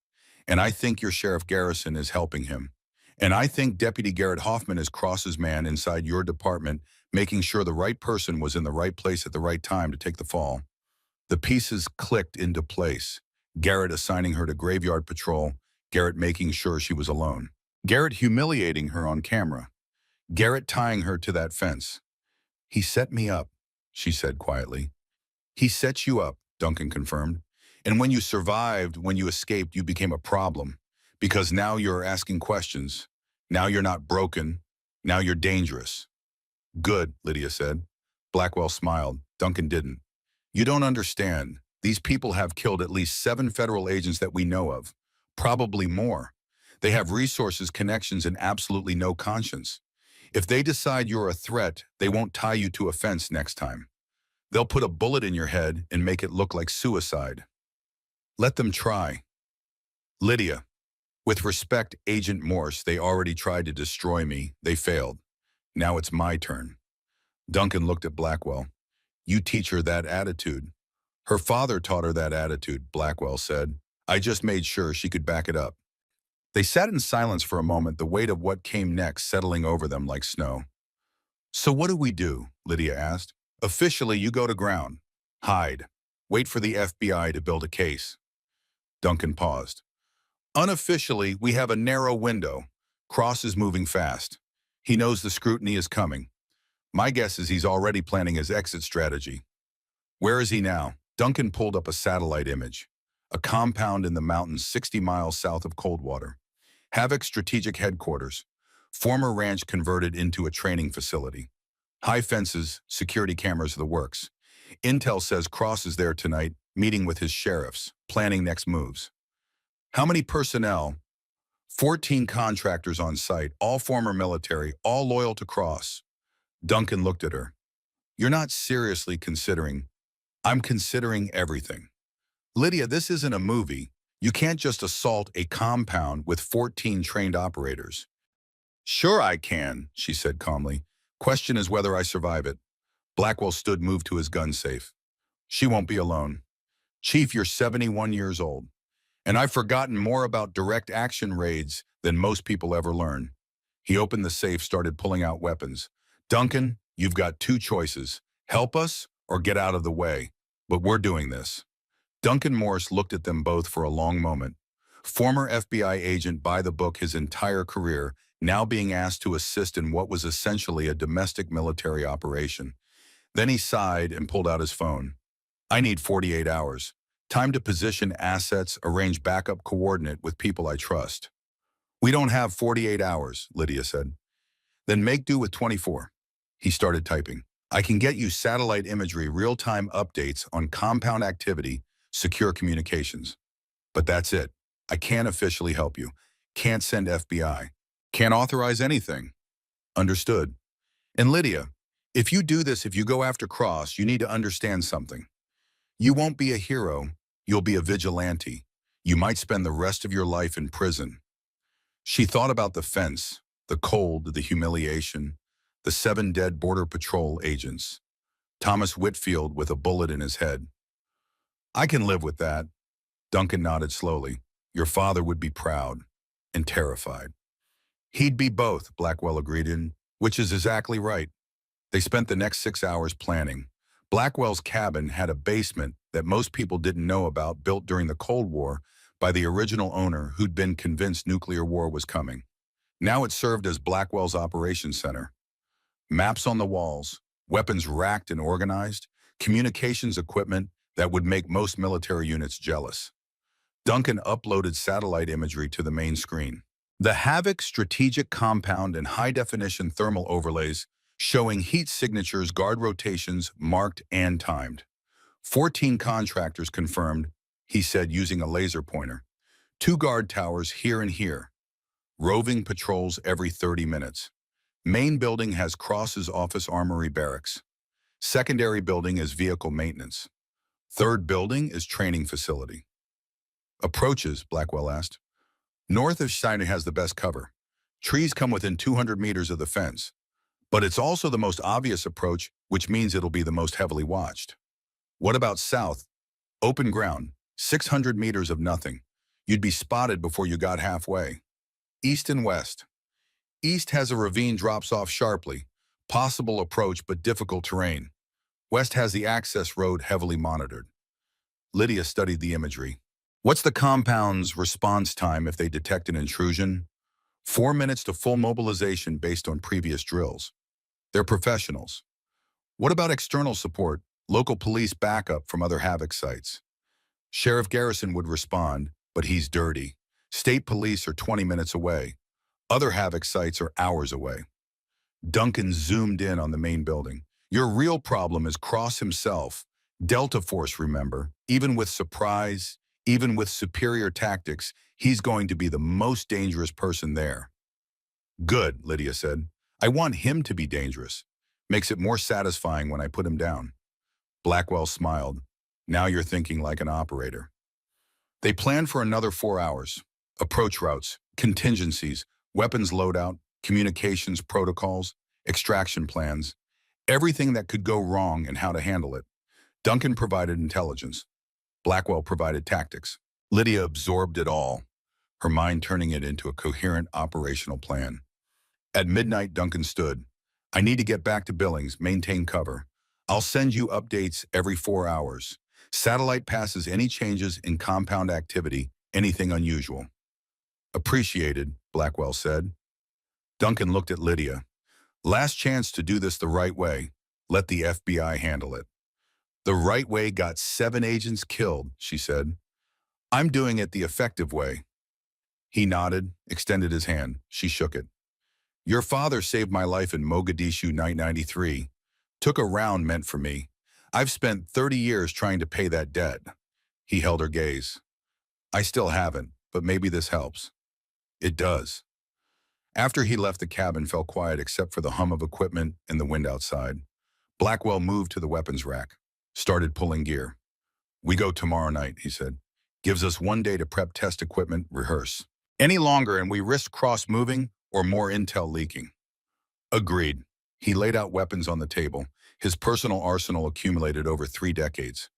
And I think your Sheriff Garrison is helping him. And I think Deputy Garrett Hoffman is Cross's man inside your department, making sure the right person was in the right place at the right time to take the fall." The pieces clicked into place. Garrett assigning her to graveyard patrol, Garrett making sure she was alone, Garrett humiliating her on camera, Garrett tying her to that fence. "He set me up," she said quietly. "He set you up," Duncan confirmed. "And when you survived, when you escaped, you became a problem. Because now you're asking questions. Now you're not broken. Now you're dangerous." "Good," Lydia said. Blackwell smiled. Duncan didn't. "You don't understand. These people have killed at least 7 federal agents that we know of. Probably more. They have resources, connections, and absolutely no conscience. If they decide you're a threat, they won't tie you to a fence next time. They'll put a bullet in your head and make it look like suicide. Let them try. Lydia, with respect, Agent Morse, they already tried to destroy me. They failed. Now it's my turn. Duncan looked at Blackwell. You teach her that attitude. Her father taught her that attitude, Blackwell said. I just made sure she could back it up. They sat in silence for a moment, the weight of what came next settling over them like snow. So what do we do? Lydia asked. Officially, you go to ground. Hide. Wait for the FBI to build a case. Duncan paused. Unofficially, we have a narrow window. Cross is moving fast. He knows the scrutiny is coming. My guess is he's already planning his exit strategy. Where is he now? Duncan pulled up a satellite image. A compound in the mountains 60 miles south of Coldwater. Havoc Strategic Headquarters. Former ranch converted into a training facility. High fences, security cameras, the works. Intel says Cross is there tonight, meeting with his sheriffs, planning next moves. How many personnel? 14 contractors on site, all former military, all loyal to Cross. Duncan looked at her. You're not seriously considering. I'm considering everything. Lydia, this isn't a movie. You can't just assault a compound with 14 trained operators. Sure I can, she said calmly. Question is whether I survive it. Blackwell stood moved to his gun safe. She won't be alone. Chief, you're 71 years old. And I've forgotten more about direct action raids than most people ever learn. He opened the safe, started pulling out weapons. Duncan, you've got two choices. Help us or get out of the way. But we're doing this. Duncan Morse looked at them both for a long moment. Former FBI agent by the book his entire career, now being asked to assist in what was essentially a domestic military operation. Then he sighed and pulled out his phone. I need 48 hours. Time to position assets, arrange backup coordinate with people I trust. We don't have 48 hours, Lydia said. Then make do with 24. He started typing. I can get you satellite imagery, real-time updates on compound activity, secure communications. But that's it. I can't officially help you. Can't send FBI. Can't authorize anything. Understood. And Lydia, if you do this, if you go after Cross, you need to understand something. You won't be a hero. You'll be a vigilante. You might spend the rest of your life in prison. She thought about the fence, the cold, the humiliation, the 7 dead Border Patrol agents. Thomas Whitfield with a bullet in his head. I can live with that. Duncan nodded slowly. Your father would be proud and terrified. He'd be both, Blackwell agreed in, which is exactly right. They spent the next 6 hours planning. Blackwell's cabin had a basement that most people didn't know about, built during the Cold War by the original owner who'd been convinced nuclear war was coming. Now it served as Blackwell's operations center. Maps on the walls, weapons racked and organized, communications equipment that would make most military units jealous. Duncan uploaded satellite imagery to the main screen. The Havoc strategic compound and high-definition thermal overlays showing heat signatures, guard rotations, marked and timed. 14 contractors confirmed, he said using a laser pointer. 2 guard towers here and here. Roving patrols every 30 minutes. Main building has Cross's office armory barracks. Secondary building is vehicle maintenance. Third building is training facility. Approaches, Blackwell asked. North of Steiner has the best cover. Trees come within 200 meters of the fence. But it's also the most obvious approach, which means it'll be the most heavily watched. What about south? Open ground, 600 meters of nothing. You'd be spotted before you got halfway. East and west. East has a ravine drops off sharply. Possible approach but difficult terrain. West has the access road heavily monitored. Lydia studied the imagery. What's the compound's response time if they detect an intrusion? 4 minutes to full mobilization based on previous drills. They're professionals. What about external support, local police backup from other Havoc sites? Sheriff Garrison would respond, but he's dirty. State police are 20 minutes away. Other Havoc sites are hours away. Duncan zoomed in on the main building. Your real problem is Cross himself. Delta Force, remember, even with surprise, even with superior tactics, he's going to be the most dangerous person there. Good, Lydia said. I want him to be dangerous. Makes it more satisfying when I put him down. Blackwell smiled. Now you're thinking like an operator. They planned for another 4 hours. Approach routes, contingencies, weapons loadout, communications protocols, extraction plans, everything that could go wrong and how to handle it. Duncan provided intelligence. Blackwell provided tactics. Lydia absorbed it all, her mind turning it into a coherent operational plan. At midnight, Duncan stood. I need to get back to Billings, maintain cover. I'll send you updates every 4 hours. Satellite passes any changes in compound activity, anything unusual. Appreciated, Blackwell said. Duncan looked at Lydia. Last chance to do this the right way. Let the FBI handle it. The right way got 7 agents killed, she said. I'm doing it the effective way. He nodded, extended his hand. She shook it. Your father saved my life in Mogadishu 1993. Took a round meant for me. I've spent 30 years trying to pay that debt. He held her gaze. I still haven't, but maybe this helps. It does. After he left, the cabin fell quiet except for the hum of equipment and the wind outside. Blackwell moved to the weapons rack, started pulling gear. We go tomorrow night, he said. Gives us 1 day to prep test equipment, rehearse. Any longer and we risk cross-moving or more intel leaking. Agreed. He laid out weapons on the table, his personal arsenal accumulated over 3 decades.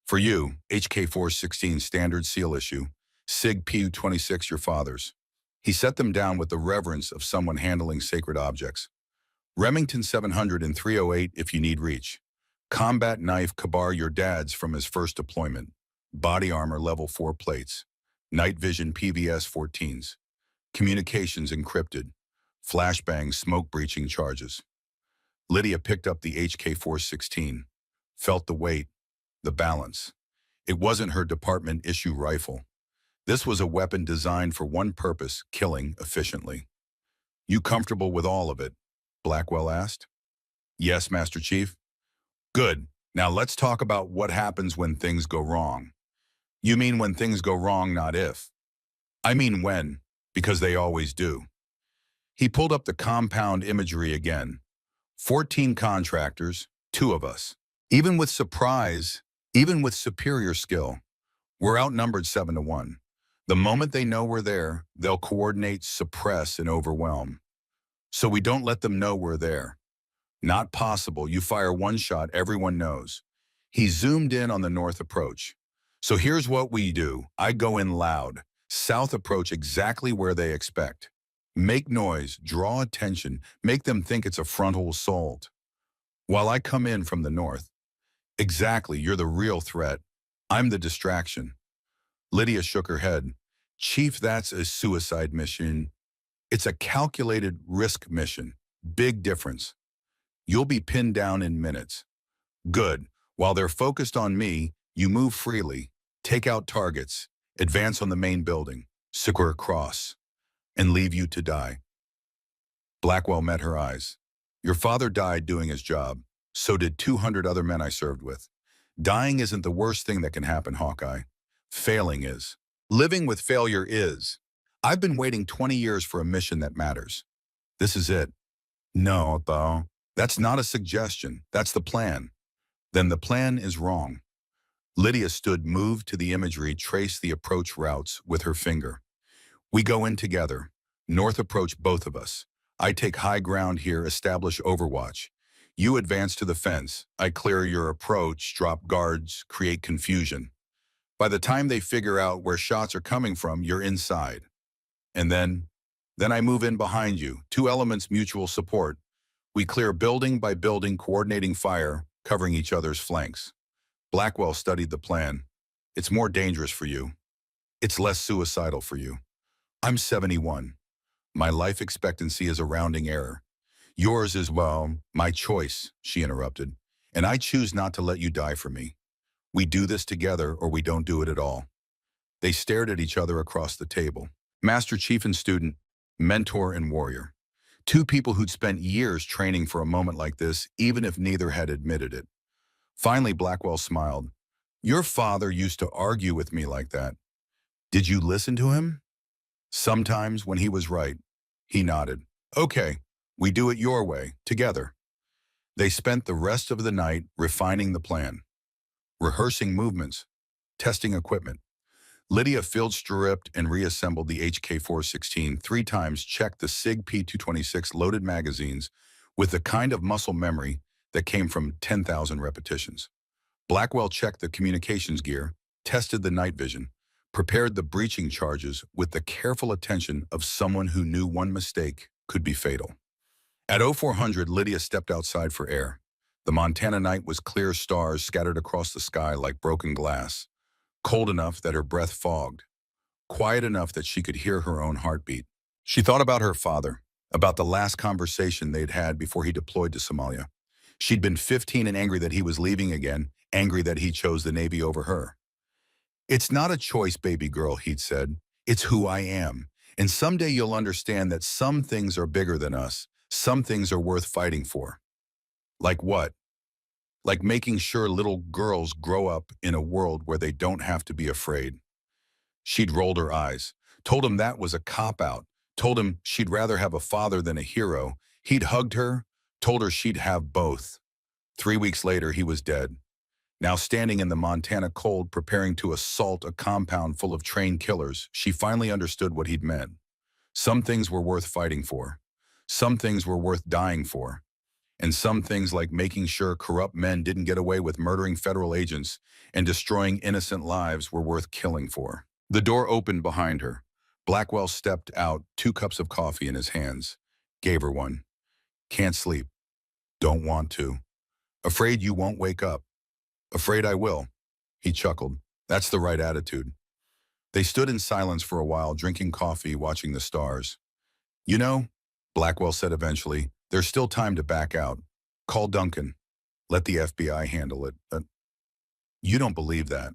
For you, HK-416 standard seal issue, SIG Pu-26 your father's. He set them down with the reverence of someone handling sacred objects. Remington 700 and 308 if you need reach. Combat knife Kabar your dad's from his first deployment. Body armor level 4 plates. Night vision PVS 14s. Communications encrypted. Flashbang smoke breaching charges. Lydia picked up the HK-416. Felt the weight, the balance. It wasn't her department issue rifle. This was a weapon designed for one purpose, killing efficiently. You comfortable with all of it? Blackwell asked. Yes, Master Chief. Good. Now let's talk about what happens when things go wrong. You mean when things go wrong, not if. I mean when, because they always do. He pulled up the compound imagery again. 14 contractors, 2 of us. Even with surprise, even with superior skill, we're outnumbered 7-1. The moment they know we're there, they'll coordinate, suppress, and overwhelm. So we don't let them know we're there. Not possible. You fire 1 shot, everyone knows. He zoomed in on the north approach. So here's what we do. I go in loud. South approach exactly where they expect. Make noise, draw attention, make them think it's a frontal assault. While I come in from the north. Exactly, you're the real threat. I'm the distraction. Lydia shook her head. Chief, that's a suicide mission. It's a calculated risk mission. Big difference. You'll be pinned down in minutes. Good. While they're focused on me, you move freely, take out targets, advance on the main building, secure across, and leave you to die. Blackwell met her eyes. Your father died doing his job. So did 200 other men I served with. Dying isn't the worst thing that can happen, Hawkeye. Failing is. Living with failure is. I've been waiting 20 years for a mission that matters. This is it. No, though. That's not a suggestion. That's the plan. Then the plan is wrong. Lydia stood, moved to the imagery, traced the approach routes with her finger. We go in together. North approach, both of us. I take high ground here, establish overwatch. You advance to the fence. I clear your approach, drop guards, create confusion. By the time they figure out where shots are coming from, you're inside. And then I move in behind you. 2 elements, mutual support. We clear building by building, coordinating fire, covering each other's flanks. Blackwell studied the plan. It's more dangerous for you. It's less suicidal for you. I'm 71. My life expectancy is a rounding error. Yours is, well, my choice, she interrupted. And I choose not to let you die for me. We do this together or we don't do it at all. They stared at each other across the table. Master Chief and student, mentor and warrior. 2 people who'd spent years training for a moment like this, even if neither had admitted it. Finally, Blackwell smiled. Your father used to argue with me like that. Did you listen to him? Sometimes when he was right. He nodded. Okay, We do it your way, together. They spent the rest of the night refining the plan, rehearsing movements, testing equipment. Lydia field stripped and reassembled the HK-416 three times, checked the SIG P226 loaded magazines with the kind of muscle memory that came from 10,000 repetitions. Blackwell checked the communications gear, tested the night vision, prepared the breaching charges with the careful attention of someone who knew one mistake could be fatal. At 0400, Lydia stepped outside for air. The Montana night was clear, stars scattered across the sky like broken glass, cold enough that her breath fogged, quiet enough that she could hear her own heartbeat. She thought about her father, about the last conversation they'd had before he deployed to Somalia. She'd been 15 and angry that he was leaving again, angry that he chose the Navy over her. "It's not a choice, baby girl," he'd said. "It's who I am. And someday you'll understand that some things are bigger than us. Some things are worth fighting for." Like what? Like making sure little girls grow up in a world where they don't have to be afraid. She'd rolled her eyes, told him that was a cop-out, told him she'd rather have a father than a hero. He'd hugged her, told her she'd have both. 3 weeks later, he was dead. Now standing in the Montana cold, preparing to assault a compound full of trained killers, she finally understood what he'd meant. Some things were worth fighting for. Some things were worth dying for. And some things, like making sure corrupt men didn't get away with murdering federal agents and destroying innocent lives, were worth killing for. The door opened behind her. Blackwell stepped out, 2 cups of coffee in his hands. Gave her one. "Can't sleep. Don't want to. Afraid you won't wake up." "Afraid I will." He chuckled. "That's the right attitude." They stood in silence for a while, drinking coffee, watching the stars. "You know," Blackwell said eventually, "there's still time to back out. Call Duncan. Let the FBI handle it." "You don't believe that."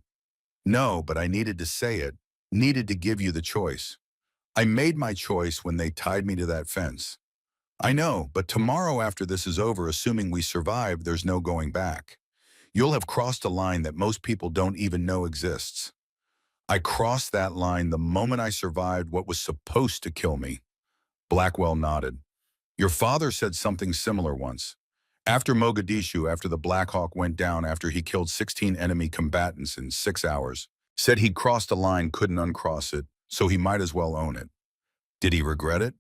"No, but I needed to say it. Needed to give you the choice. I made my choice when they tied me to that fence." "I know, but tomorrow after this is over, assuming we survive, there's no going back. You'll have crossed a line that most people don't even know exists." "I crossed that line the moment I survived what was supposed to kill me." Blackwell nodded. "Your father said something similar once. After Mogadishu, after the Black Hawk went down, after he killed 16 enemy combatants in 6 hours, said he'd crossed a line, couldn't uncross it, so he might as well own it." "Did he regret it?"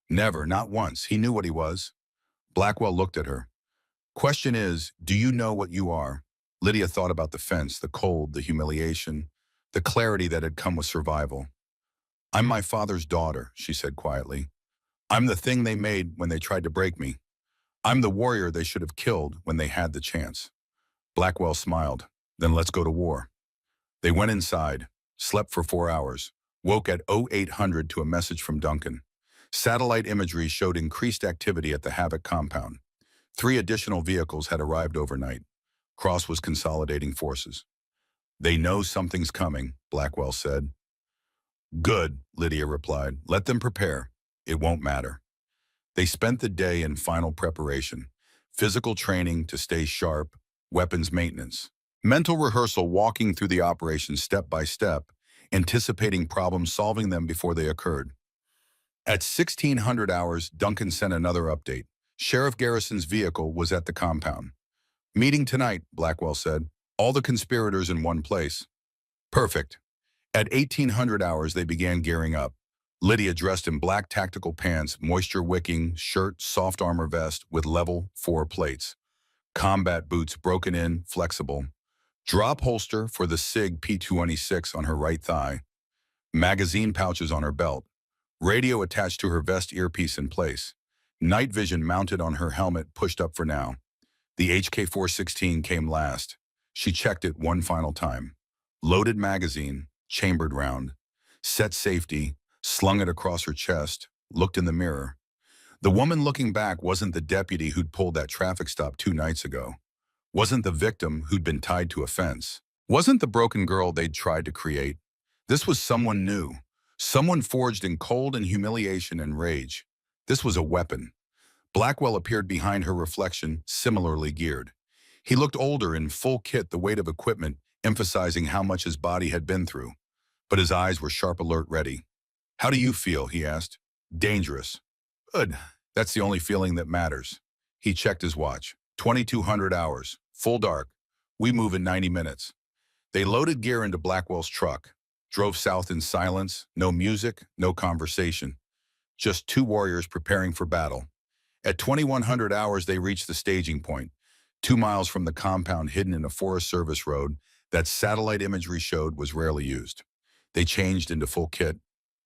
"Never, not once. He knew what he was." Blackwell looked at her. "Question is, do you know what you are?" Lydia thought about the fence, the cold, the humiliation, the clarity that had come with survival. "I'm my father's daughter," she said quietly. "I'm the thing they made when they tried to break me. I'm the warrior they should have killed when they had the chance." Blackwell smiled. "Then let's go to war." They went inside, slept for 4 hours, woke at 0800 to a message from Duncan. Satellite imagery showed increased activity at the Havoc compound. 3 additional vehicles had arrived overnight. Cross was consolidating forces. "They know something's coming," Blackwell said. "Good," Lydia replied. "Let them prepare. It won't matter." They spent the day in final preparation, physical training to stay sharp, weapons maintenance, mental rehearsal, walking through the operation step by step, anticipating problems, solving them before they occurred. At 1600 hours, Duncan sent another update. Sheriff Garrison's vehicle was at the compound. "Meeting tonight," Blackwell said. "All the conspirators in one place." "Perfect." At 1800 hours, they began gearing up. Lydia, dressed in black tactical pants, moisture-wicking shirt, soft armor vest with level 4 plates, combat boots broken in, flexible, drop holster for the SIG P226 on her right thigh, magazine pouches on her belt, radio attached to her vest, earpiece in place, night vision mounted on her helmet, pushed up for now. The HK-416 came last. She checked it one final time. Loaded magazine, chambered round, set safety, slung it across her chest, looked in the mirror. The woman looking back wasn't the deputy who'd pulled that traffic stop 2 nights ago. Wasn't the victim who'd been tied to a fence. Wasn't the broken girl they'd tried to create. This was someone new. Someone forged in cold and humiliation and rage. This was a weapon. Blackwell appeared behind her reflection, similarly geared. He looked older, in full kit, the weight of equipment emphasizing how much his body had been through. But his eyes were sharp, alert, ready. "How do you feel?" he asked. "Dangerous." "Good. That's the only feeling that matters. He checked his watch. 2,200 hours. Full dark. We move in 90 minutes. They loaded gear into Blackwell's truck, drove south in silence, no music, no conversation. Just two warriors preparing for battle. At 2,100 hours, they reached the staging point, 2 miles from the compound hidden in a Forest Service road that satellite imagery showed was rarely used. They changed into full kit,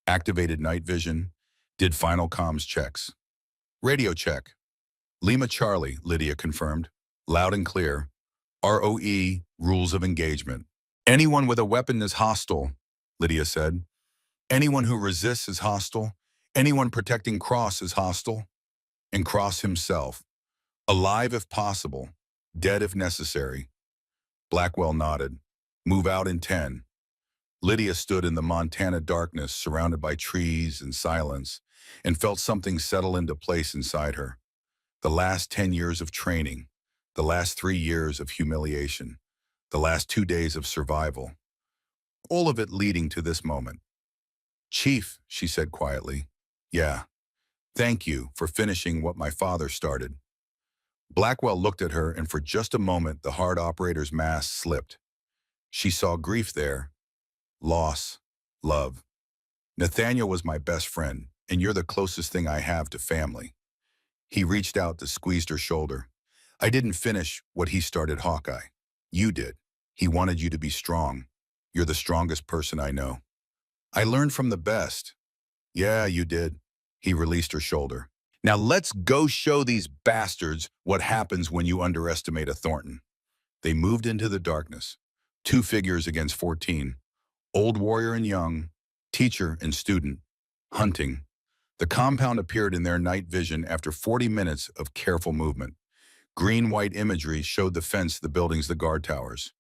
activated night vision, did final comms checks. Radio check. Lima Charlie, Lydia confirmed. Loud and clear. ROE, rules of engagement. Anyone with a weapon is hostile, Lydia said. Anyone who resists is hostile. Anyone protecting Cross is hostile. And Cross himself. Alive if possible. Dead if necessary. Blackwell nodded. Move out in 10. Lydia stood in the Montana darkness, surrounded by trees and silence, and felt something settle into place inside her. The last 10 years of training, the last 3 years of humiliation, the last 2 days of survival, all of it leading to this moment. Chief, she said quietly. Yeah, thank you for finishing what my father started. Blackwell looked at her, and for just a moment the hard operator's mask slipped. She saw grief there, loss, love. Nathaniel was my best friend, and you're the closest thing I have to family. He reached out to squeeze her shoulder. I didn't finish what he started, Hawkeye. You did. He wanted you to be strong. You're the strongest person I know. I learned from the best. Yeah, you did. He released her shoulder. Now let's go show these bastards what happens when you underestimate a Thornton. They moved into the darkness. 2 figures against 14. Old warrior and young, teacher and student, hunting. The compound appeared in their night vision after 40 minutes of careful movement. Green-white imagery showed the fence, the buildings, the guard towers.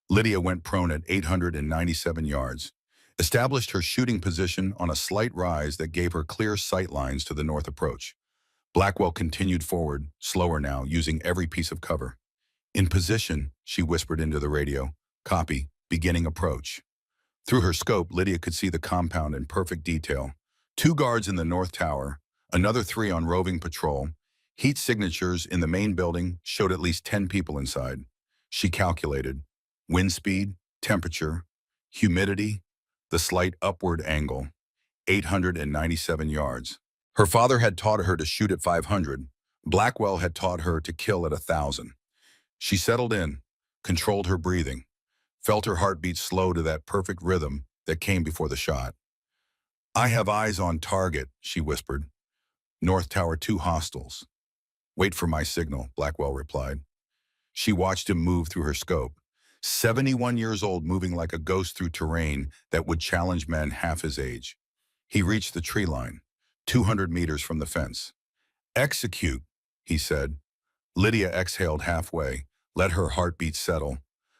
Lydia went prone at 897 yards, established her shooting position on a slight rise that gave her clear sight lines to the north approach. Blackwell continued forward, slower now, using every piece of cover. In position, she whispered into the radio. Copy, beginning approach. Through her scope, Lydia could see the compound in perfect detail. 2 guards in the north tower, another 3 on roving patrol. Heat signatures in the main building showed at least 10 people inside. She calculated wind speed, temperature, humidity, the slight upward angle, 897 yards. Her father had taught her to shoot at 500. Blackwell had taught her to kill at 1,000. She settled in, controlled her breathing, felt her heartbeat slow to that perfect rhythm that came before the shot. I have eyes on target, she whispered. North Tower 2 hostiles. Wait for my signal, Blackwell replied. She watched him move through her scope. 71 years old, moving like a ghost through terrain that would challenge men half his age. He reached the tree line, 200 meters from the fence. Execute, he said. Lydia exhaled halfway, let her heartbeat settle,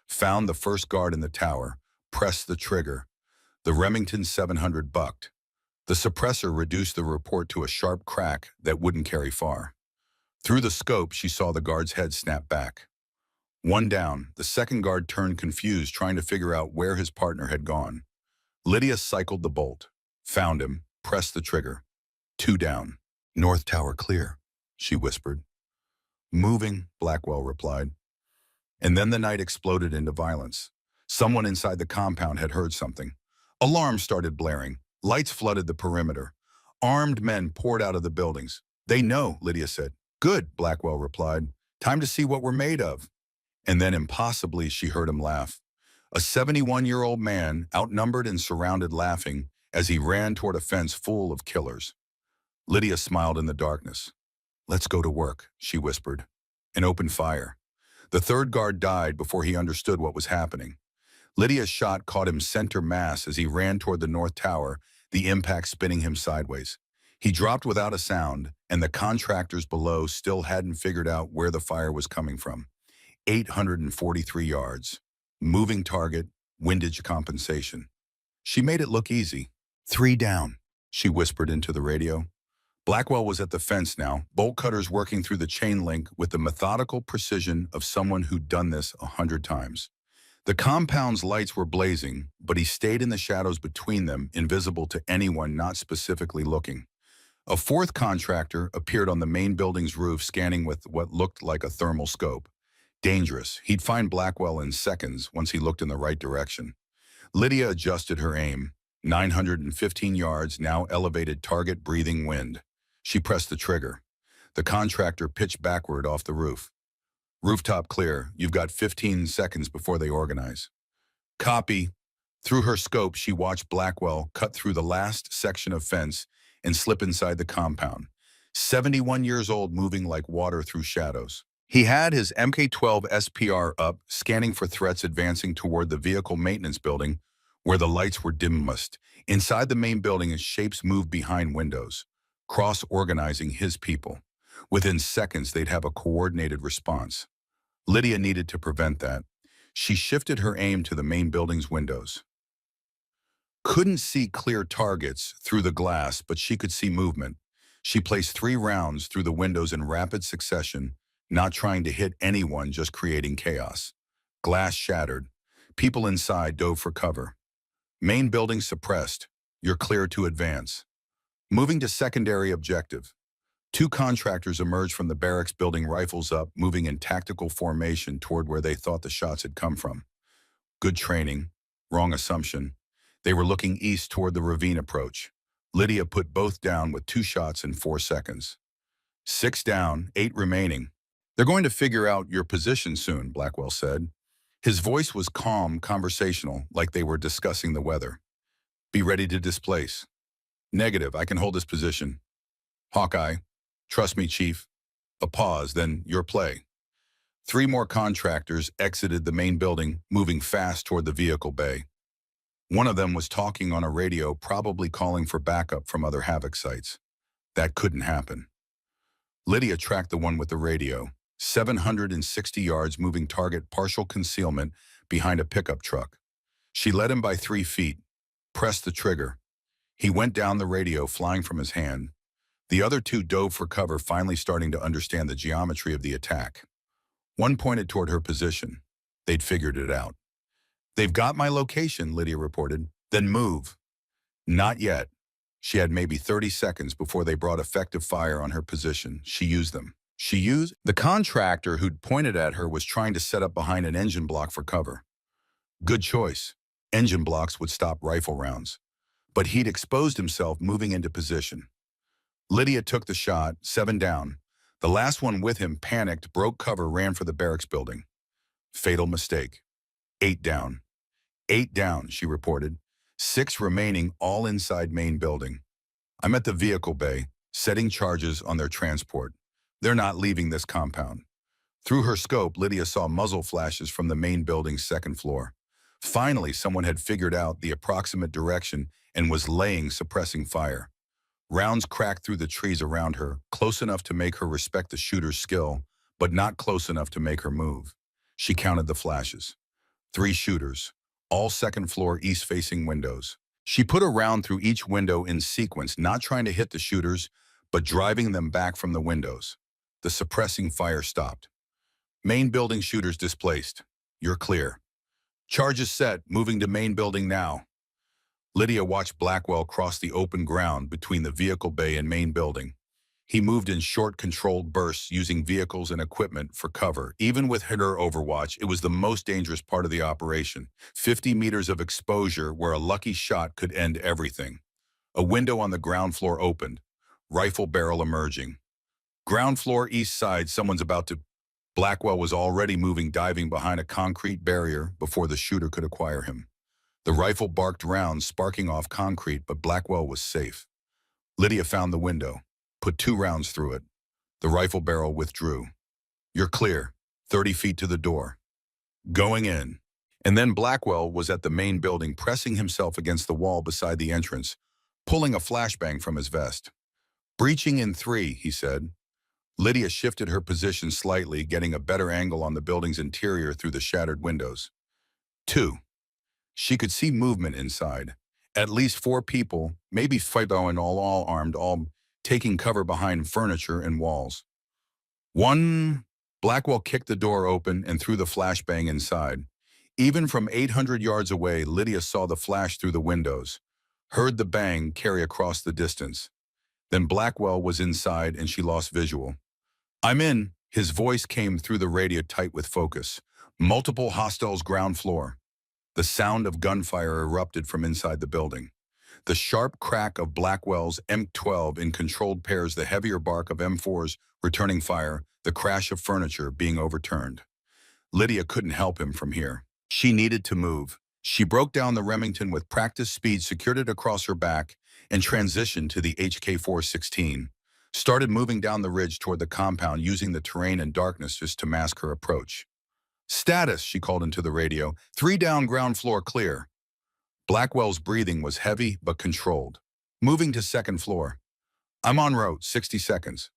found the first guard in the tower, pressed the trigger. The Remington 700 bucked. The suppressor reduced the report to a sharp crack that wouldn't carry far. Through the scope, she saw the guard's head snap back. 1 down, the second guard turned confused, trying to figure out where his partner had gone. Lydia cycled the bolt, found him, pressed the trigger. 2 down. North Tower clear, she whispered. Moving, Blackwell replied. And then the night exploded into violence. Someone inside the compound had heard something. Alarms started blaring. Lights flooded the perimeter. Armed men poured out of the buildings. They know, Lydia said. Good, Blackwell replied. Time to see what we're made of. And then impossibly, she heard him laugh. A 71-year-old man, outnumbered and surrounded, laughing as he ran toward a fence full of killers. Lydia smiled in the darkness. Let's go to work, she whispered, and opened fire. The third guard died before he understood what was happening. Lydia's shot caught him center mass as he ran toward the north tower, the impact spinning him sideways. He dropped without a sound, and the contractors below still hadn't figured out where the fire was coming from. 843 yards. Moving target, windage compensation. She made it look easy. 3 down, she whispered into the radio. Blackwell was at the fence now, bolt cutters working through the chain link with the methodical precision of someone who'd done this 100 times. The compound's lights were blazing, but he stayed in the shadows between them, invisible to anyone not specifically looking. A fourth contractor appeared on the main building's roof scanning with what looked like a thermal scope. Dangerous. He'd find Blackwell in seconds once he looked in the right direction. Lydia adjusted her aim. 915 yards, now elevated target breathing wind. She pressed the trigger. The contractor pitched backward off the roof. Rooftop clear. You've got 15 seconds before they organize. Copy. Through her scope, she watched Blackwell cut through the last section of fence and slip inside the compound. 71 years old, moving like water through shadows. He had his MK-12 SPR up, scanning for threats, advancing toward the vehicle maintenance building, where the lights were dimmest. Inside the main building, his shapes moved behind windows, cross-organizing his people. Within seconds, they'd have a coordinated response. Lydia needed to prevent that. She shifted her aim to the main building's windows. Couldn't see clear targets through the glass, but she could see movement. She placed 3 rounds through the windows in rapid succession, not trying to hit anyone, just creating chaos. Glass shattered. People inside dove for cover. Main building suppressed. You're clear to advance. Moving to secondary objective. 2 contractors emerged from the barracks building, rifles up, moving in tactical formation toward where they thought the shots had come from. Good training. Wrong assumption. They were looking east toward the ravine approach. Lydia put both down with 2 shots in 4 seconds. 6 down, 8 remaining. They're going to figure out your position soon, Blackwell said. His voice was calm, conversational, like they were discussing the weather. Be ready to displace. Negative, I can hold this position. Hawkeye, trust me, Chief. A pause, then your play. 3 more contractors exited the main building, moving fast toward the vehicle bay. One of them was talking on a radio, probably calling for backup from other Havoc sites. That couldn't happen. Lydia tracked the one with the radio. 760 yards, moving target, partial concealment behind a pickup truck. She led him by 3 feet, pressed the trigger. He went down the radio, flying from his hand. The other 2 dove for cover, finally starting to understand the geometry of the attack. One pointed toward her position. They'd figured it out. They've got my location, Lydia reported. Then move. Not yet. She had maybe 30 seconds before they brought effective fire on her position. She used them. The contractor who'd pointed at her was trying to set up behind an engine block for cover. Good choice. Engine blocks would stop rifle rounds. But he'd exposed himself, moving into position. Lydia took the shot, 7 down. The last one with him panicked, broke cover, ran for the barracks building. Fatal mistake. 8 down. 8 down, she reported. 6 remaining, all inside main building. I'm at the vehicle bay, setting charges on their transport. They're not leaving this compound. Through her scope, Lydia saw muzzle flashes from the main building's 2nd floor. Finally, someone had figured out the approximate direction and was laying suppressing fire. Rounds cracked through the trees around her, close enough to make her respect the shooter's skill, but not close enough to make her move. She counted the flashes. 3 shooters, all 2nd floor east-facing windows. She put a round through each window in sequence, not trying to hit the shooters, but driving them back from the windows. The suppressing fire stopped. Main building shooters displaced. You're clear. Charges set, moving to main building now. Lydia watched Blackwell cross the open ground between the vehicle bay and main building. He moved in short, controlled bursts, using vehicles and equipment for cover. Even with her overwatch, it was the most dangerous part of the operation. 50 meters of exposure where a lucky shot could end everything. A window on the ground floor opened, rifle barrel emerging. Ground floor east side, someone's about to... Blackwell was already moving, diving behind a concrete barrier before the shooter could acquire him. The rifle barked rounds, sparking off concrete, but Blackwell was safe. Lydia found the window, put 2 rounds through it. The rifle barrel withdrew. You're clear. 30 feet to the door. Going in. And then Blackwell was at the main building, pressing himself against the wall beside the entrance, pulling a flashbang from his vest. Breaching in 3, he said. Lydia shifted her position slightly, getting a better angle on the building's interior through the shattered windows. 2. She could see movement inside. At least 4 people, maybe 5 and all armed, all taking cover behind furniture and walls. 1. Blackwell kicked the door open and threw the flashbang inside. Even from 800 yards away, Lydia saw the flash through the windows, heard the bang carry across the distance. Then Blackwell was inside and she lost visual. "I'm in." His voice came through the radio tight with focus. "Multiple hostiles ground floor." The sound of gunfire erupted from inside the building. The sharp crack of Blackwell's M12 in controlled pairs, the heavier bark of M4's returning fire, the crash of furniture being overturned. Lydia couldn't help him from here. She needed to move. She broke down the Remington with practice speed, secured it across her back, and transitioned to the HK-416. Started moving down the ridge toward the compound, using the terrain and darkness just to mask her approach. "Status," she called into the radio. "3 down, ground floor clear." Blackwell's breathing was heavy but controlled. "Moving to second floor." "I'm en route, 60 seconds."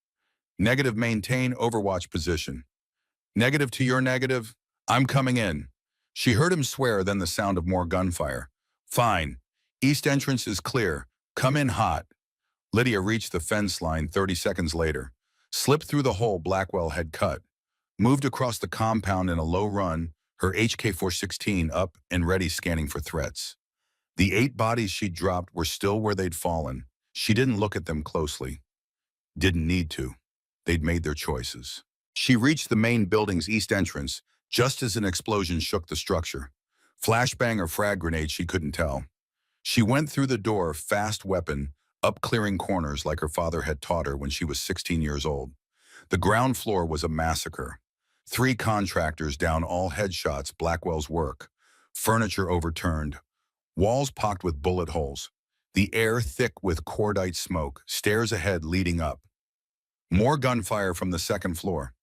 "Negative, maintain overwatch position." "Negative to your negative." "I'm coming in." She heard him swear, then the sound of more gunfire. "Fine. East entrance is clear. Come in hot." Lydia reached the fence line 30 seconds later, slipped through the hole Blackwell had cut, moved across the compound in a low run, her HK-416 up and ready, scanning for threats. The 8 bodies she'd dropped were still where they'd fallen. She didn't look at them closely. Didn't need to. They'd made their choices. She reached the main building's east entrance just as an explosion shook the structure. Flashbang or frag grenade, she couldn't tell. She went through the door, fast weapon, up clearing corners like her father had taught her when she was 16 years old. The ground floor was a massacre. 3 contractors down, all headshots, Blackwell's work. Furniture overturned. Walls pocked with bullet holes. The air thick with cordite smoke. Stairs ahead leading up. More gunfire from the second floor.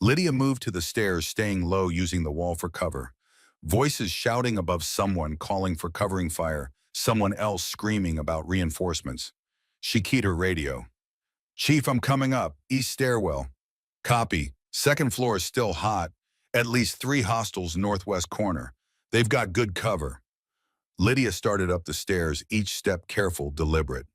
Lydia moved to the stairs, staying low, using the wall for cover. Voices shouting above, someone calling for covering fire, someone else screaming about reinforcements. She keyed her radio. "Chief, I'm coming up, east stairwell." "Copy. Second floor is still hot. At least 3 hostiles northwest corner. They've got good cover." Lydia started up the stairs, each step careful, deliberate.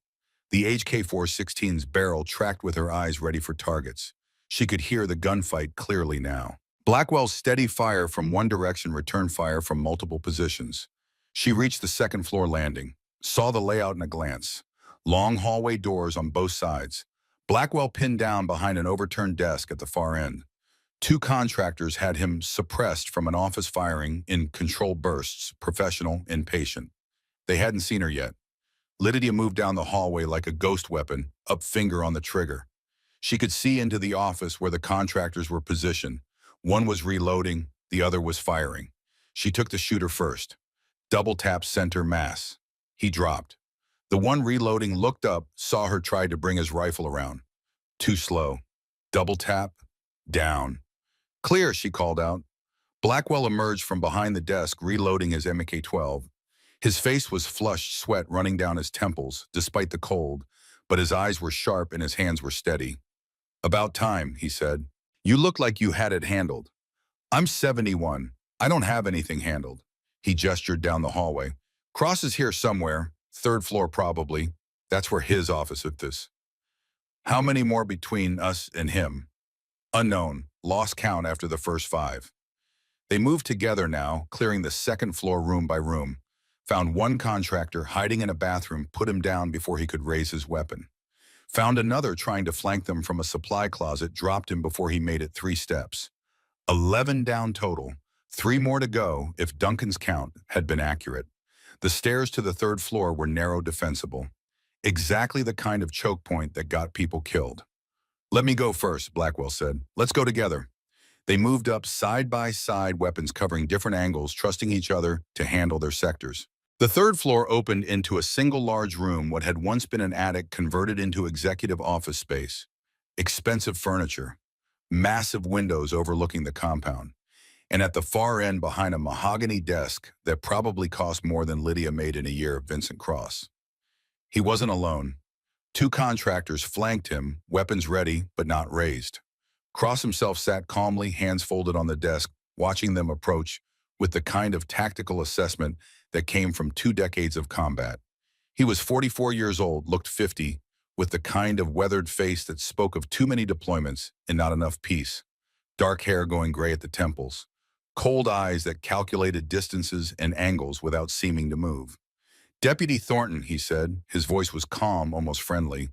The HK-416's barrel tracked with her eyes ready for targets. She could hear the gunfight clearly now. Blackwell's steady fire from one direction returned fire from multiple positions. She reached the second floor landing, saw the layout in a glance. Long hallway doors on both sides. Blackwell pinned down behind an overturned desk at the far end. 2 contractors had him suppressed from an office, firing in controlled bursts, professional, impatient. They hadn't seen her yet. Lydia moved down the hallway like a ghost weapon, up finger on the trigger. She could see into the office where the contractors were positioned. One was reloading, the other was firing. She took the shooter first. Double tap center mass. He dropped. The one reloading looked up, saw her, tried to bring his rifle around. Too slow. Double tap. Down. "Clear," she called out. Blackwell emerged from behind the desk, reloading his MK-12. His face was flushed, sweat running down his temples, despite the cold, but his eyes were sharp and his hands were steady. "About time," he said. "You look like you had it handled." "I'm 71. I don't have anything handled." He gestured down the hallway. "Cross is here somewhere. 3rd floor probably. That's where his office is." "How many more between us and him?" "Unknown. Lost count after the first 5. They moved together now, clearing the second floor room by room. Found one contractor hiding in a bathroom, put him down before he could raise his weapon. Found another trying to flank them from a supply closet, dropped him before he made it 3 steps. 11 down total, 3 more to go if Duncan's count had been accurate. The stairs to the 3rd floor were narrow, defensible. Exactly the kind of choke point that got people killed. "Let me go first," Blackwell said. "Let's go together." They moved up side by side, weapons covering different angles, trusting each other to handle their sectors. The 3rd floor opened into a single large room, what had once been an attic converted into executive office space. Expensive furniture, massive windows overlooking the compound, and at the far end behind a mahogany desk that probably cost more than Lydia made in a year of Vincent Cross. He wasn't alone. 2 contractors flanked him, weapons ready but not raised. Cross himself sat calmly, hands folded on the desk, watching them approach with the kind of tactical assessment that came from 2 decades of combat. He was 44 years old, looked 50, with the kind of weathered face that spoke of too many deployments and not enough peace. Dark hair going gray at the temples. Cold eyes that calculated distances and angles without seeming to move. "Deputy Thornton," he said. His voice was calm, almost friendly.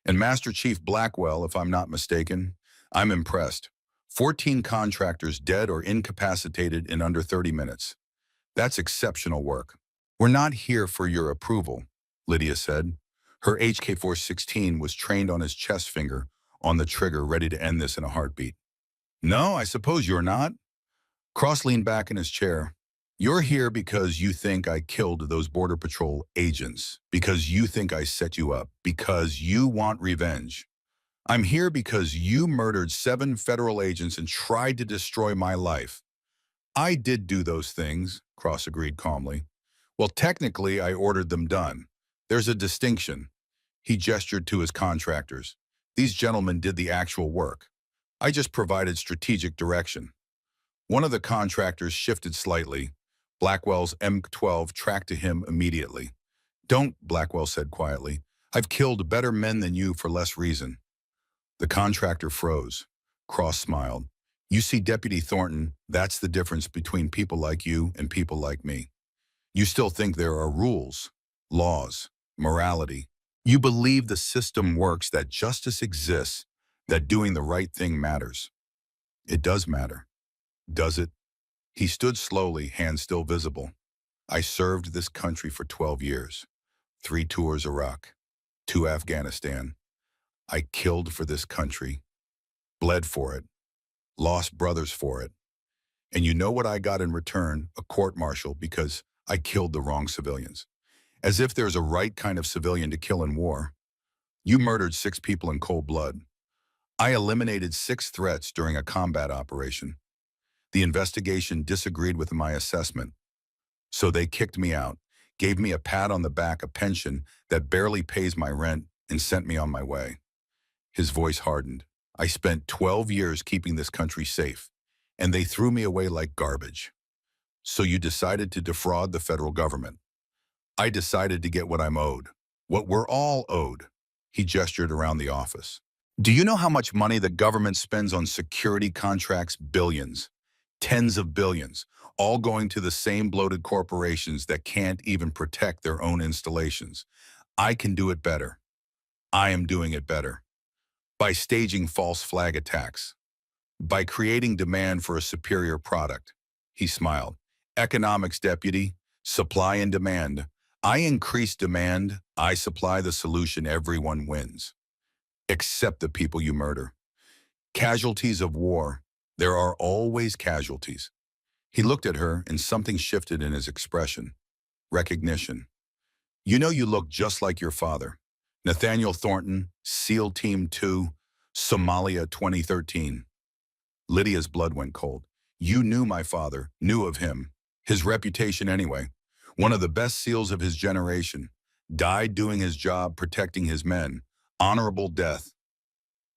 And Master Chief Blackwell, if I'm not mistaken. I'm impressed. 14 contractors dead or incapacitated in under 30 minutes. That's exceptional work. We're not here for your approval, Lydia said. Her HK-416 was trained on his chest finger, on the trigger, ready to end this in a heartbeat. No, I suppose you're not. Cross leaned back in his chair. You're here because you think I killed those Border Patrol agents, because you think I set you up, because you want revenge. I'm here because you murdered 7 federal agents and tried to destroy my life. I did do those things, Cross agreed calmly. Well, technically, I ordered them done. There's a distinction. He gestured to his contractors. These gentlemen did the actual work. I just provided strategic direction. One of the contractors shifted slightly. Blackwell's M12 tracked to him immediately. Don't, Blackwell said quietly. I've killed better men than you for less reason. The contractor froze. Cross smiled. You see, Deputy Thornton, that's the difference between people like you and people like me. You still think there are rules, laws, morality. You believe the system works, that justice exists, that doing the right thing matters. It does matter. Does it? He stood slowly, hands still visible. I served this country for 12 years. 3 tours Iraq, 2 Afghanistan. I killed for this country, bled for it, lost brothers for it. And you know what I got in return? A court-martial, because I killed the wrong civilians. As if there's a right kind of civilian to kill in war. You murdered 6 people in cold blood. I eliminated 6 threats during a combat operation. The investigation disagreed with my assessment. So they kicked me out, gave me a pat on the back, a pension that barely pays my rent, and sent me on my way. His voice hardened. I spent 12 years keeping this country safe, and they threw me away like garbage. So you decided to defraud the federal government. I decided to get what I'm owed, what we're all owed. He gestured around the office. Do you know how much money the government spends on security contracts? Billions, tens of billions, all going to the same bloated corporations that can't even protect their own installations. I can do it better. I am doing it better. By staging false flag attacks. By creating demand for a superior product. He smiled. Economics, deputy. Supply and demand. I increase demand. I supply the solution. Everyone wins. Except the people you murder. Casualties of war. There are always casualties. He looked at her and something shifted in his expression. Recognition. You know you look just like your father. Nathaniel Thornton, SEAL Team 2, Somalia 2013. Lydia's blood went cold. You knew my father, knew of him. His reputation anyway. One of the best SEALs of his generation. Died doing his job, protecting his men. Honorable death.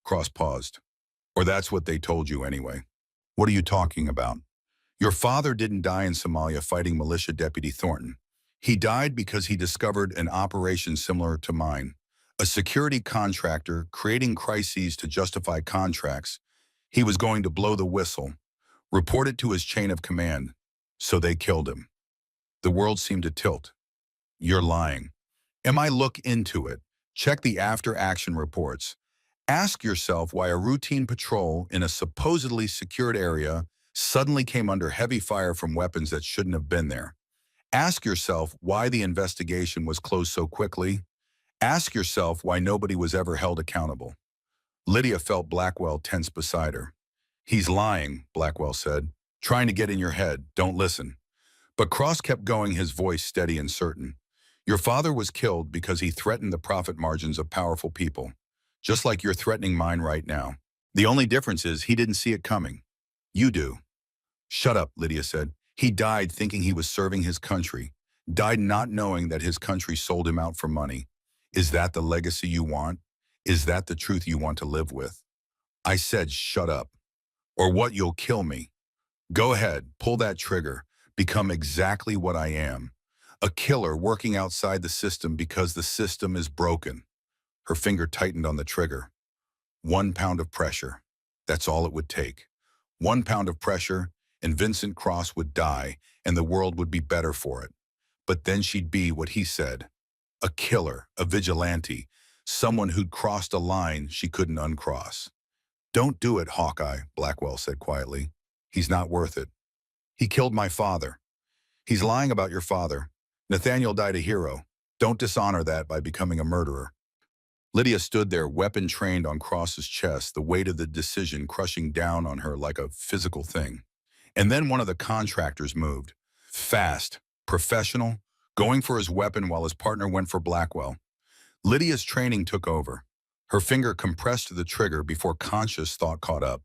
Cross paused. Or that's what they told you anyway. What are you talking about? Your father didn't die in Somalia fighting militia, Deputy Thornton. He died because he discovered an operation similar to mine. A security contractor creating crises to justify contracts. He was going to blow the whistle, report it to his chain of command. So they killed him. The world seemed to tilt. You're lying. Look into it. Check the after-action reports. Ask yourself why a routine patrol in a supposedly secured area suddenly came under heavy fire from weapons that shouldn't have been there. Ask yourself why the investigation was closed so quickly. Ask yourself why nobody was ever held accountable. Lydia felt Blackwell tense beside her. He's lying, Blackwell said. Trying to get in your head. Don't listen. But Cross kept going, his voice steady and certain. Your father was killed because he threatened the profit margins of powerful people. Just like you're threatening mine right now. The only difference is he didn't see it coming. You do. Shut up, Lydia said. He died thinking he was serving his country. Died not knowing that his country sold him out for money. Is that the legacy you want? Is that the truth you want to live with? I said shut up. Or what, you'll kill me. Go ahead, pull that trigger. Become exactly what I am. A killer working outside the system because the system is broken. Her finger tightened on the trigger. 1 pound of pressure. That's all it would take. 1 pound of pressure, and Vincent Cross would die, and the world would be better for it. But then she'd be what he said. A killer, a vigilante, Someone who'd crossed a line she couldn't uncross. "Don't do it, Hawkeye," Blackwell said quietly. "He's not worth it. He killed my father. He's lying about your father. Nathaniel died a hero. Don't dishonor that by becoming a murderer." Lydia stood there, weapon trained on Cross's chest, the weight of the decision crushing down on her like a physical thing. And then one of the contractors moved. Fast, professional, going for his weapon while his partner went for Blackwell. Lydia's training took over. Her finger compressed to the trigger before conscious thought caught up.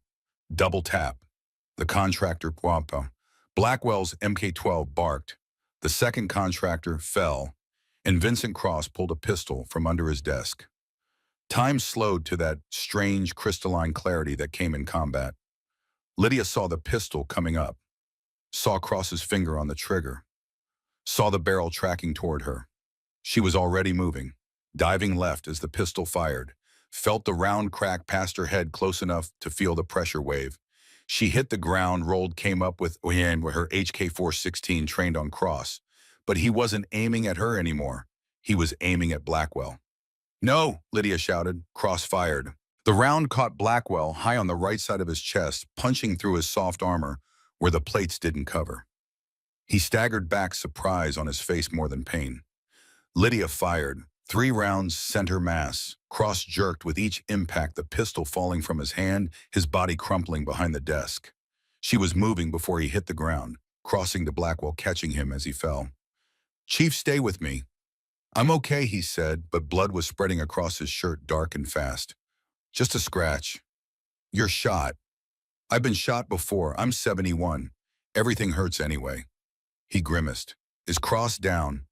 Double tap. The contractor guapo. Blackwell's MK-12 barked. The second contractor fell, and Vincent Cross pulled a pistol from under his desk. Time slowed to that strange crystalline clarity that came in combat. Lydia saw the pistol coming up, saw Cross's finger on the trigger, saw the barrel tracking toward her. She was already moving, diving left as the pistol fired, felt the round crack past her head close enough to feel the pressure wave. She hit the ground, rolled, came up with her HK-416 trained on Cross, but he wasn't aiming at her anymore. He was aiming at Blackwell. "No," Lydia shouted. Cross fired. The round caught Blackwell high on the right side of his chest, punching through his soft armor where the plates didn't cover. He staggered back, surprise on his face more than pain. Lydia fired. 3 rounds, center mass. Cross jerked with each impact, the pistol falling from his hand, his body crumpling behind the desk. She was moving before he hit the ground, crossing to Blackwell, catching him as he fell. "Chief, stay with me." "I'm okay," he said, but blood was spreading across his shirt, dark and fast. "Just a scratch." "You're shot." "I've been shot before. I'm 71. Everything hurts anyway." He grimaced. "Is Cross down?"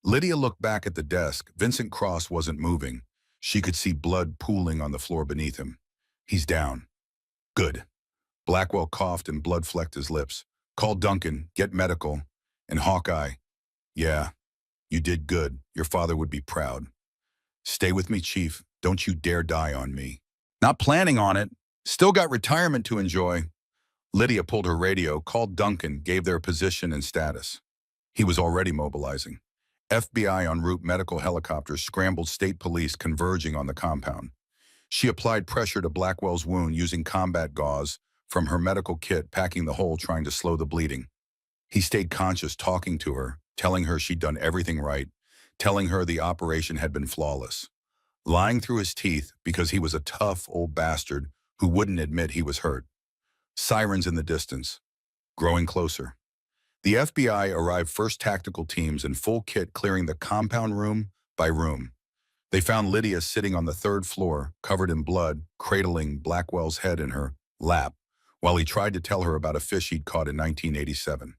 Lydia looked back at the desk. Vincent Cross wasn't moving. She could see blood pooling on the floor beneath him. "He's down." "Good." Blackwell coughed and blood flecked his lips. "Call Duncan, get medical." And Hawkeye, "Yeah, you did good. Your father would be proud." "Stay with me, Chief. Don't you dare die on me." "Not planning on it. Still got retirement to enjoy." Lydia pulled her radio, called Duncan, gave their position and status. He was already mobilizing. FBI en route, medical helicopters, scrambled, state police converging on the compound. She applied pressure to Blackwell's wound using combat gauze from her medical kit, packing the hole, trying to slow the bleeding. He stayed conscious, talking to her, telling her she'd done everything right, telling her the operation had been flawless. Lying through his teeth because he was a tough old bastard who wouldn't admit he was hurt. Sirens in the distance, growing closer. The FBI arrived, first tactical teams in full kit, clearing the compound room by room. They found Lydia sitting on the 3rd floor, covered in blood, cradling Blackwell's head in her lap, while he tried to tell her about a fish he'd caught in 1987.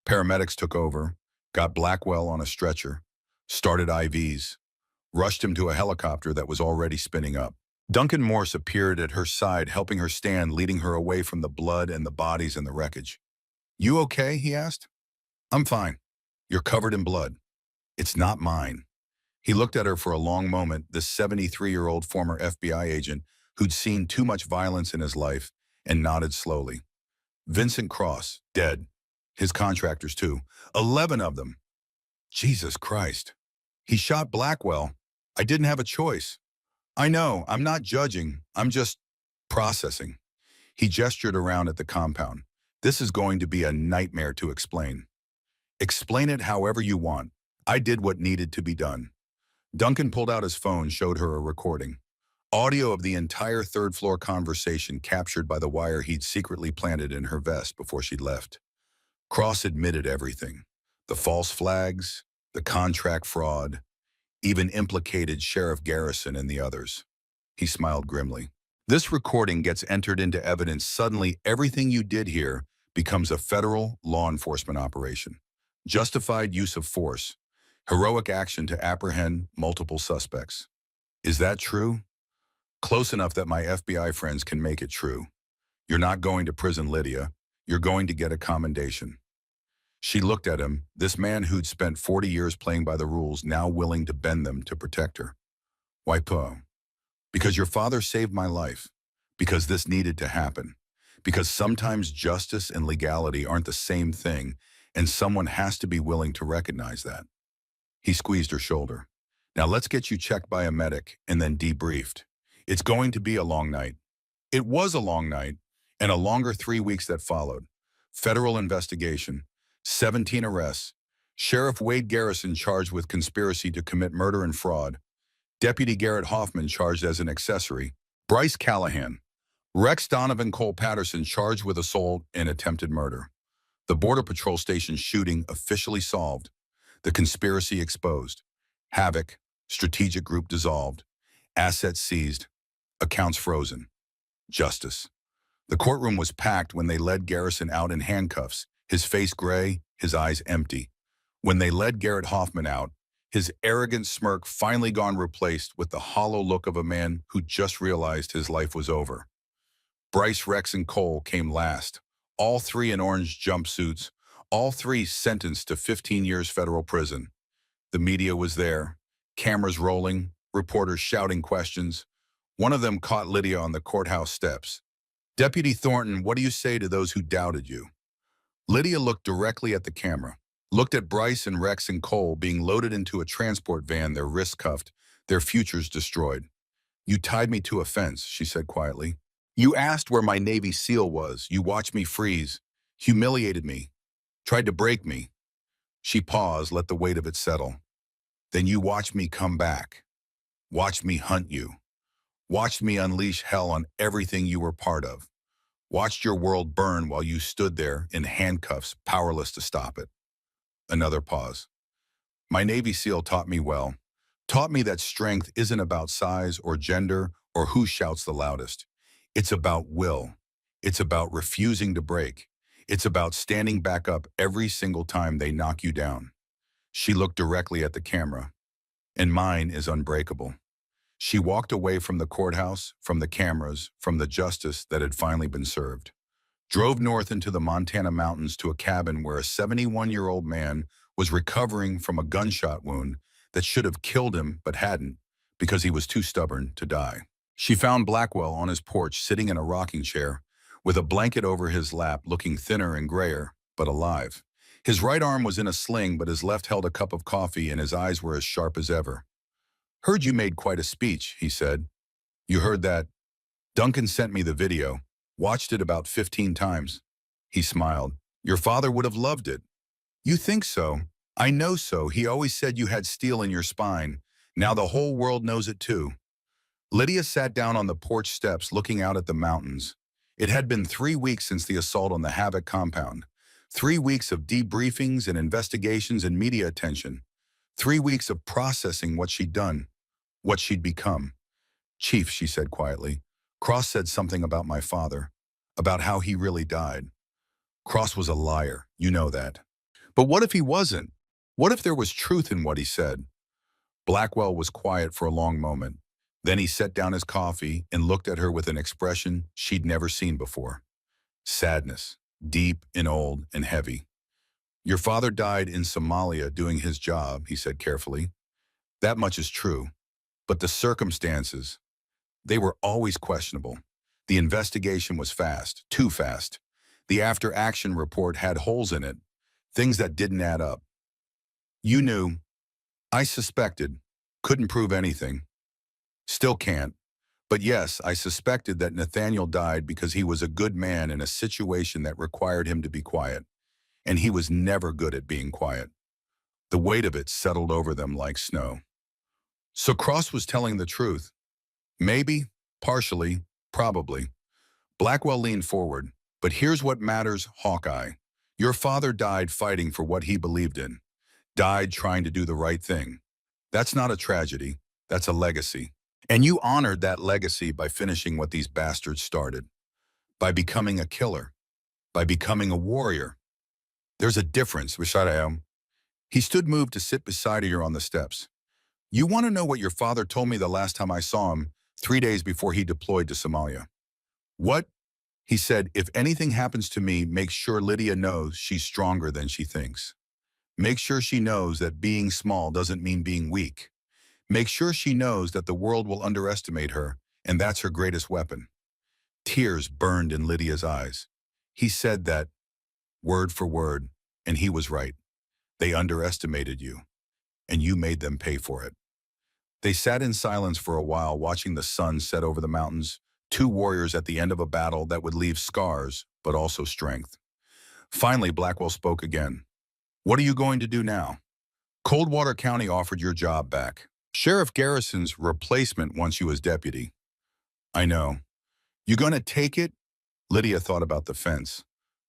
Paramedics took over, got Blackwell on a stretcher, started IVs, rushed him to a helicopter that was already spinning up. Duncan Morse appeared at her side, helping her stand, leading her away from the blood and the bodies and the wreckage. "You okay?" he asked. "I'm fine." "You're covered in blood." "It's not mine." He looked at her for a long moment, this 73-year-old former FBI agent who'd seen too much violence in his life, and nodded slowly. "Vincent Cross, dead. His contractors too. 11 of them." "Jesus Christ." "He shot Blackwell. I didn't have a choice." "I know, I'm not judging. I'm just processing." He gestured around at the compound. "This is going to be a nightmare to explain." "Explain it however you want. I did what needed to be done." Duncan pulled out his phone, showed her a recording. Audio of the entire 3rd floor conversation captured by the wire he'd secretly planted in her vest before she'd left. Cross admitted everything. The false flags, the contract fraud, even implicated Sheriff Garrison and the others. He smiled grimly. "This recording gets entered into evidence. Suddenly, everything you did here becomes a federal law enforcement operation. Justified use of force. Heroic action to apprehend multiple suspects. Is that true?" "Close enough that my FBI friends can make it true. You're not going to prison, Lydia. You're going to get a commendation." She looked at him, this man who'd spent 40 years playing by the rules, now willing to bend them to protect her. "Why, Po?" "Because your father saved my life. Because this needed to happen. Because sometimes justice and legality aren't the same thing, and someone has to be willing to recognize that." He squeezed her shoulder. Now let's get you checked by a medic and then debriefed. It's going to be a long night. It was a long night, and a longer 3 weeks that followed. Federal investigation, 17 arrests, Sheriff Wade Garrison charged with conspiracy to commit murder and fraud, Deputy Garrett Hoffman charged as an accessory, Bryce Callahan, Rex Donovan Cole Patterson charged with assault and attempted murder. The Border Patrol Station shooting officially solved, the conspiracy exposed, havoc, strategic group dissolved, assets seized, accounts frozen. Justice. The courtroom was packed when they led Garrison out in handcuffs, his face gray, his eyes empty. When they led Garrett Hoffman out, his arrogant smirk finally gone replaced with the hollow look of a man who just realized his life was over. Bryce, Rex, and Cole came last, all three in orange jumpsuits, all three sentenced to 15 years federal prison. The media was there, cameras rolling, reporters shouting questions. One of them caught Lydia on the courthouse steps. "Deputy Thornton, what do you say to those who doubted you?" Lydia looked directly at the camera, looked at Bryce and Rex and Cole being loaded into a transport van, their wrists cuffed, their futures destroyed. "You tied me to a fence," she said quietly. "You asked where my Navy SEAL was. You watched me freeze, humiliated me, tried to break me." She paused, let the weight of it settle. "Then you watched me come back, watched me hunt you, watched me unleash hell on everything you were part of, watched your world burn while you stood there in handcuffs, powerless to stop it." Another pause. "My Navy SEAL taught me well, taught me that strength isn't about size or gender or who shouts the loudest. It's about will. It's about refusing to break. It's about standing back up every single time they knock you down." She looked directly at the camera. "And mine is unbreakable." She walked away from the courthouse, from the cameras, from the justice that had finally been served. Drove north into the Montana mountains to a cabin where a 71-year-old man was recovering from a gunshot wound that should have killed him but hadn't because he was too stubborn to die. She found Blackwell on his porch sitting in a rocking chair with a blanket over his lap, looking thinner and grayer, but alive. His right arm was in a sling, but his left held a cup of coffee and his eyes were as sharp as ever. "Heard you made quite a speech," he said. "You heard that? Duncan sent me the video. Watched it about 15 times. He smiled. "Your father would have loved it." "You think so? I know so. He always said you had steel in your spine. Now the whole world knows it too." Lydia sat down on the porch steps looking out at the mountains. It had been 3 weeks since the assault on the Havoc compound. 3 weeks of debriefings and investigations and media attention. 3 weeks of processing what she'd done, what she'd become. "Chief," she said quietly, "Cross said something about my father, about how he really died. Cross was a liar, you know that. But what if he wasn't? What if there was truth in what he said?" Blackwell was quiet for a long moment. Then he set down his coffee and looked at her with an expression she'd never seen before. Sadness, deep and old and heavy. "Your father died in Somalia doing his job," he said carefully. "That much is true. But the circumstances, they were always questionable. The investigation was fast, too fast. The after-action report had holes in it, things that didn't add up. You knew. I suspected. Couldn't prove anything. Still can't. But yes, I suspected that Nathaniel died because he was a good man in a situation that required him to be quiet. And he was never good at being quiet." The weight of it settled over them like snow. "So Cross was telling the truth?" "Maybe, partially, probably." Blackwell leaned forward. "But here's what matters, Hawkeye. Your father died fighting for what he believed in. Died trying to do the right thing. That's not a tragedy. That's a legacy. And you honored that legacy by finishing what these bastards started. By becoming a killer. By becoming a warrior. There's a difference, Rishayam." He stood moved to sit beside her on the steps. "You want to know what your father told me the last time I saw him, 3 days before he deployed to Somalia?" "What?" He said, "If anything happens to me, make sure Lydia knows she's stronger than she thinks. Make sure she knows that being small doesn't mean being weak. Make sure she knows that the world will underestimate her, and that's her greatest weapon." Tears burned in Lydia's eyes. He said that, word for word, and he was right. They underestimated you, and you made them pay for it. They sat in silence for a while, watching the sun set over the mountains, two warriors at the end of a battle that would leave scars, but also strength. Finally, Blackwell spoke again. What are you going to do now? Coldwater County offered your job back. Sheriff Garrison's replacement wants you as deputy. I know. You gonna take it? Lydia thought about the fence,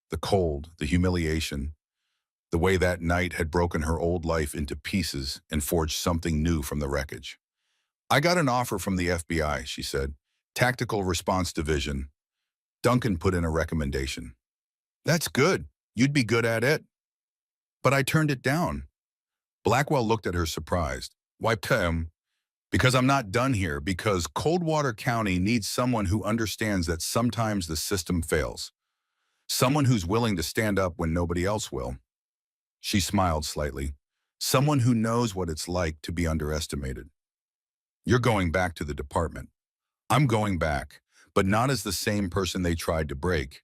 the cold, the humiliation, the way that night had broken her old life into pieces and forged something new from the wreckage. I got an offer from the FBI, she said. Tactical Response Division. Duncan put in a recommendation. That's good. You'd be good at it. But I turned it down. Blackwell looked at her surprised. Why, Tim? Because I'm not done here, because Coldwater County needs someone who understands that sometimes the system fails. Someone who's willing to stand up when nobody else will. She smiled slightly. Someone who knows what it's like to be underestimated. You're going back to the department. I'm going back, but not as the same person they tried to break,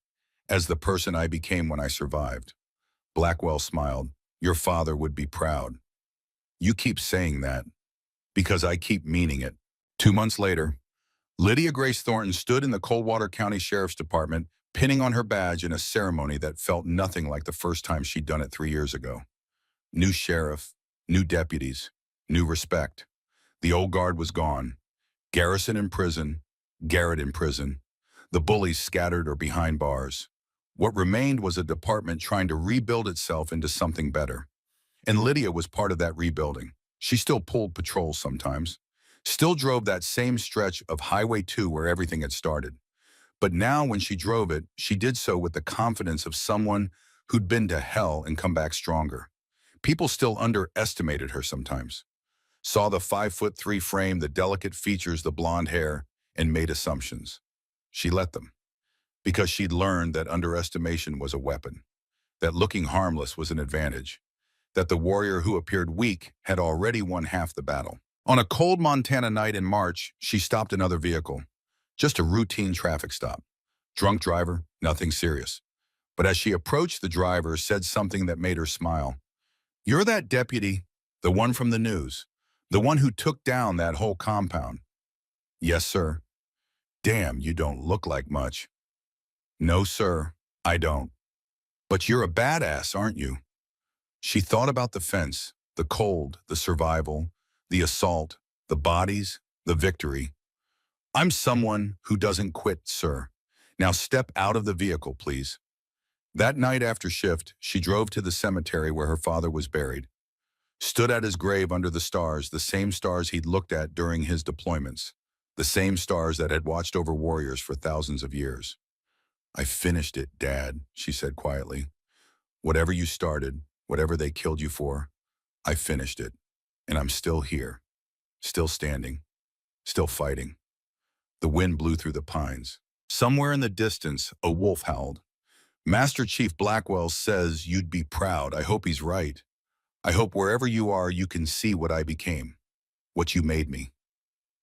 as the person I became when I survived. Blackwell smiled. Your father would be proud. You keep saying that, because I keep meaning it. 2 months later, Lydia Grace Thornton stood in the Coldwater County Sheriff's Department, pinning on her badge in a ceremony that felt nothing like the first time she'd done it 3 years ago. New sheriff, new deputies, new respect. The old guard was gone. Garrison in prison, Garrett in prison. The bullies scattered or behind bars. What remained was a department trying to rebuild itself into something better. And Lydia was part of that rebuilding. She still pulled patrols sometimes, still drove that same stretch of Highway 2 where everything had started. But now when she drove it, she did so with the confidence of someone who'd been to hell and come back stronger. People still underestimated her sometimes. Saw the 5'3" frame, the delicate features, the blonde hair, and made assumptions. She let them, because she'd learned that underestimation was a weapon, that looking harmless was an advantage, that the warrior who appeared weak had already won half the battle. On a cold Montana night in March, she stopped another vehicle. Just a routine traffic stop. Drunk driver, nothing serious. But as she approached, the driver said something that made her smile. You're that deputy, the one from the news, the one who took down that whole compound. Yes, sir. Damn, you don't look like much. No, sir, I don't. But you're a badass, aren't you? She thought about the fence, the cold, the survival, the assault, the bodies, the victory. I'm someone who doesn't quit, sir. Now step out of the vehicle, please. That night after shift, she drove to the cemetery where her father was buried. Stood at his grave under the stars, the same stars he'd looked at during his deployments, the same stars that had watched over warriors for thousands of years. I finished it, Dad, she said quietly. Whatever you started, whatever they killed you for, I finished it. And I'm still here, still standing, still fighting. The wind blew through the pines. Somewhere in the distance, a wolf howled. Master Chief Blackwell says you'd be proud. I hope he's right. I hope wherever you are, you can see what I became, what you made me.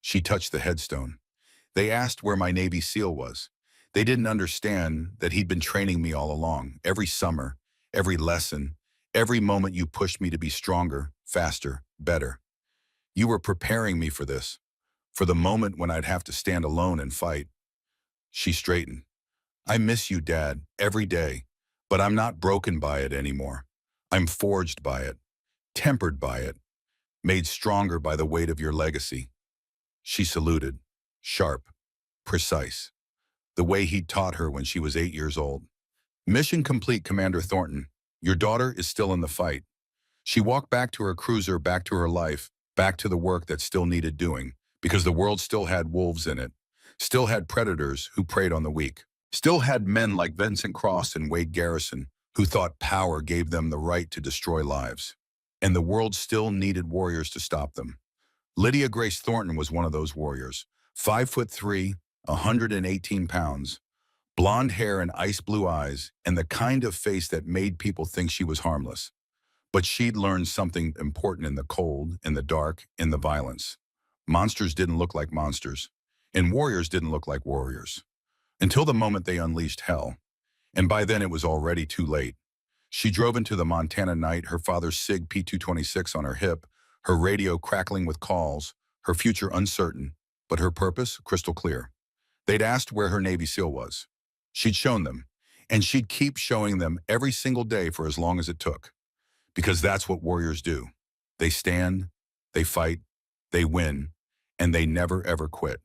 She touched the headstone. They asked where my Navy SEAL was. They didn't understand that he'd been training me all along, every summer, every lesson, every moment you pushed me to be stronger, faster, better. You were preparing me for this, for the moment when I'd have to stand alone and fight. She straightened. I miss you, Dad, every day, but I'm not broken by it anymore. I'm forged by it, tempered by it, made stronger by the weight of your legacy. She saluted, sharp, precise, the way he'd taught her when she was 8 years old. Mission complete, Commander Thornton. Your daughter is still in the fight. She walked back to her cruiser, back to her life, back to the work that still needed doing, because the world still had wolves in it, still had predators who preyed on the weak, still had men like Vincent Cross and Wade Garrison who thought power gave them the right to destroy lives. And the world still needed warriors to stop them. Lydia Grace Thornton was one of those warriors. 5'3", 118 pounds, blonde hair and ice blue eyes, and the kind of face that made people think she was harmless. But she'd learned something important in the cold, in the dark, in the violence. Monsters didn't look like monsters, and warriors didn't look like warriors. Until the moment they unleashed hell. And by then it was already too late. She drove into the Montana night, her father's SIG P226 on her hip, her radio crackling with calls, her future uncertain, but her purpose crystal clear. They'd asked where her Navy SEAL was. She'd shown them, and she'd keep showing them every single day for as long as it took. Because that's what warriors do. They stand, they fight, they win, and they never ever quit.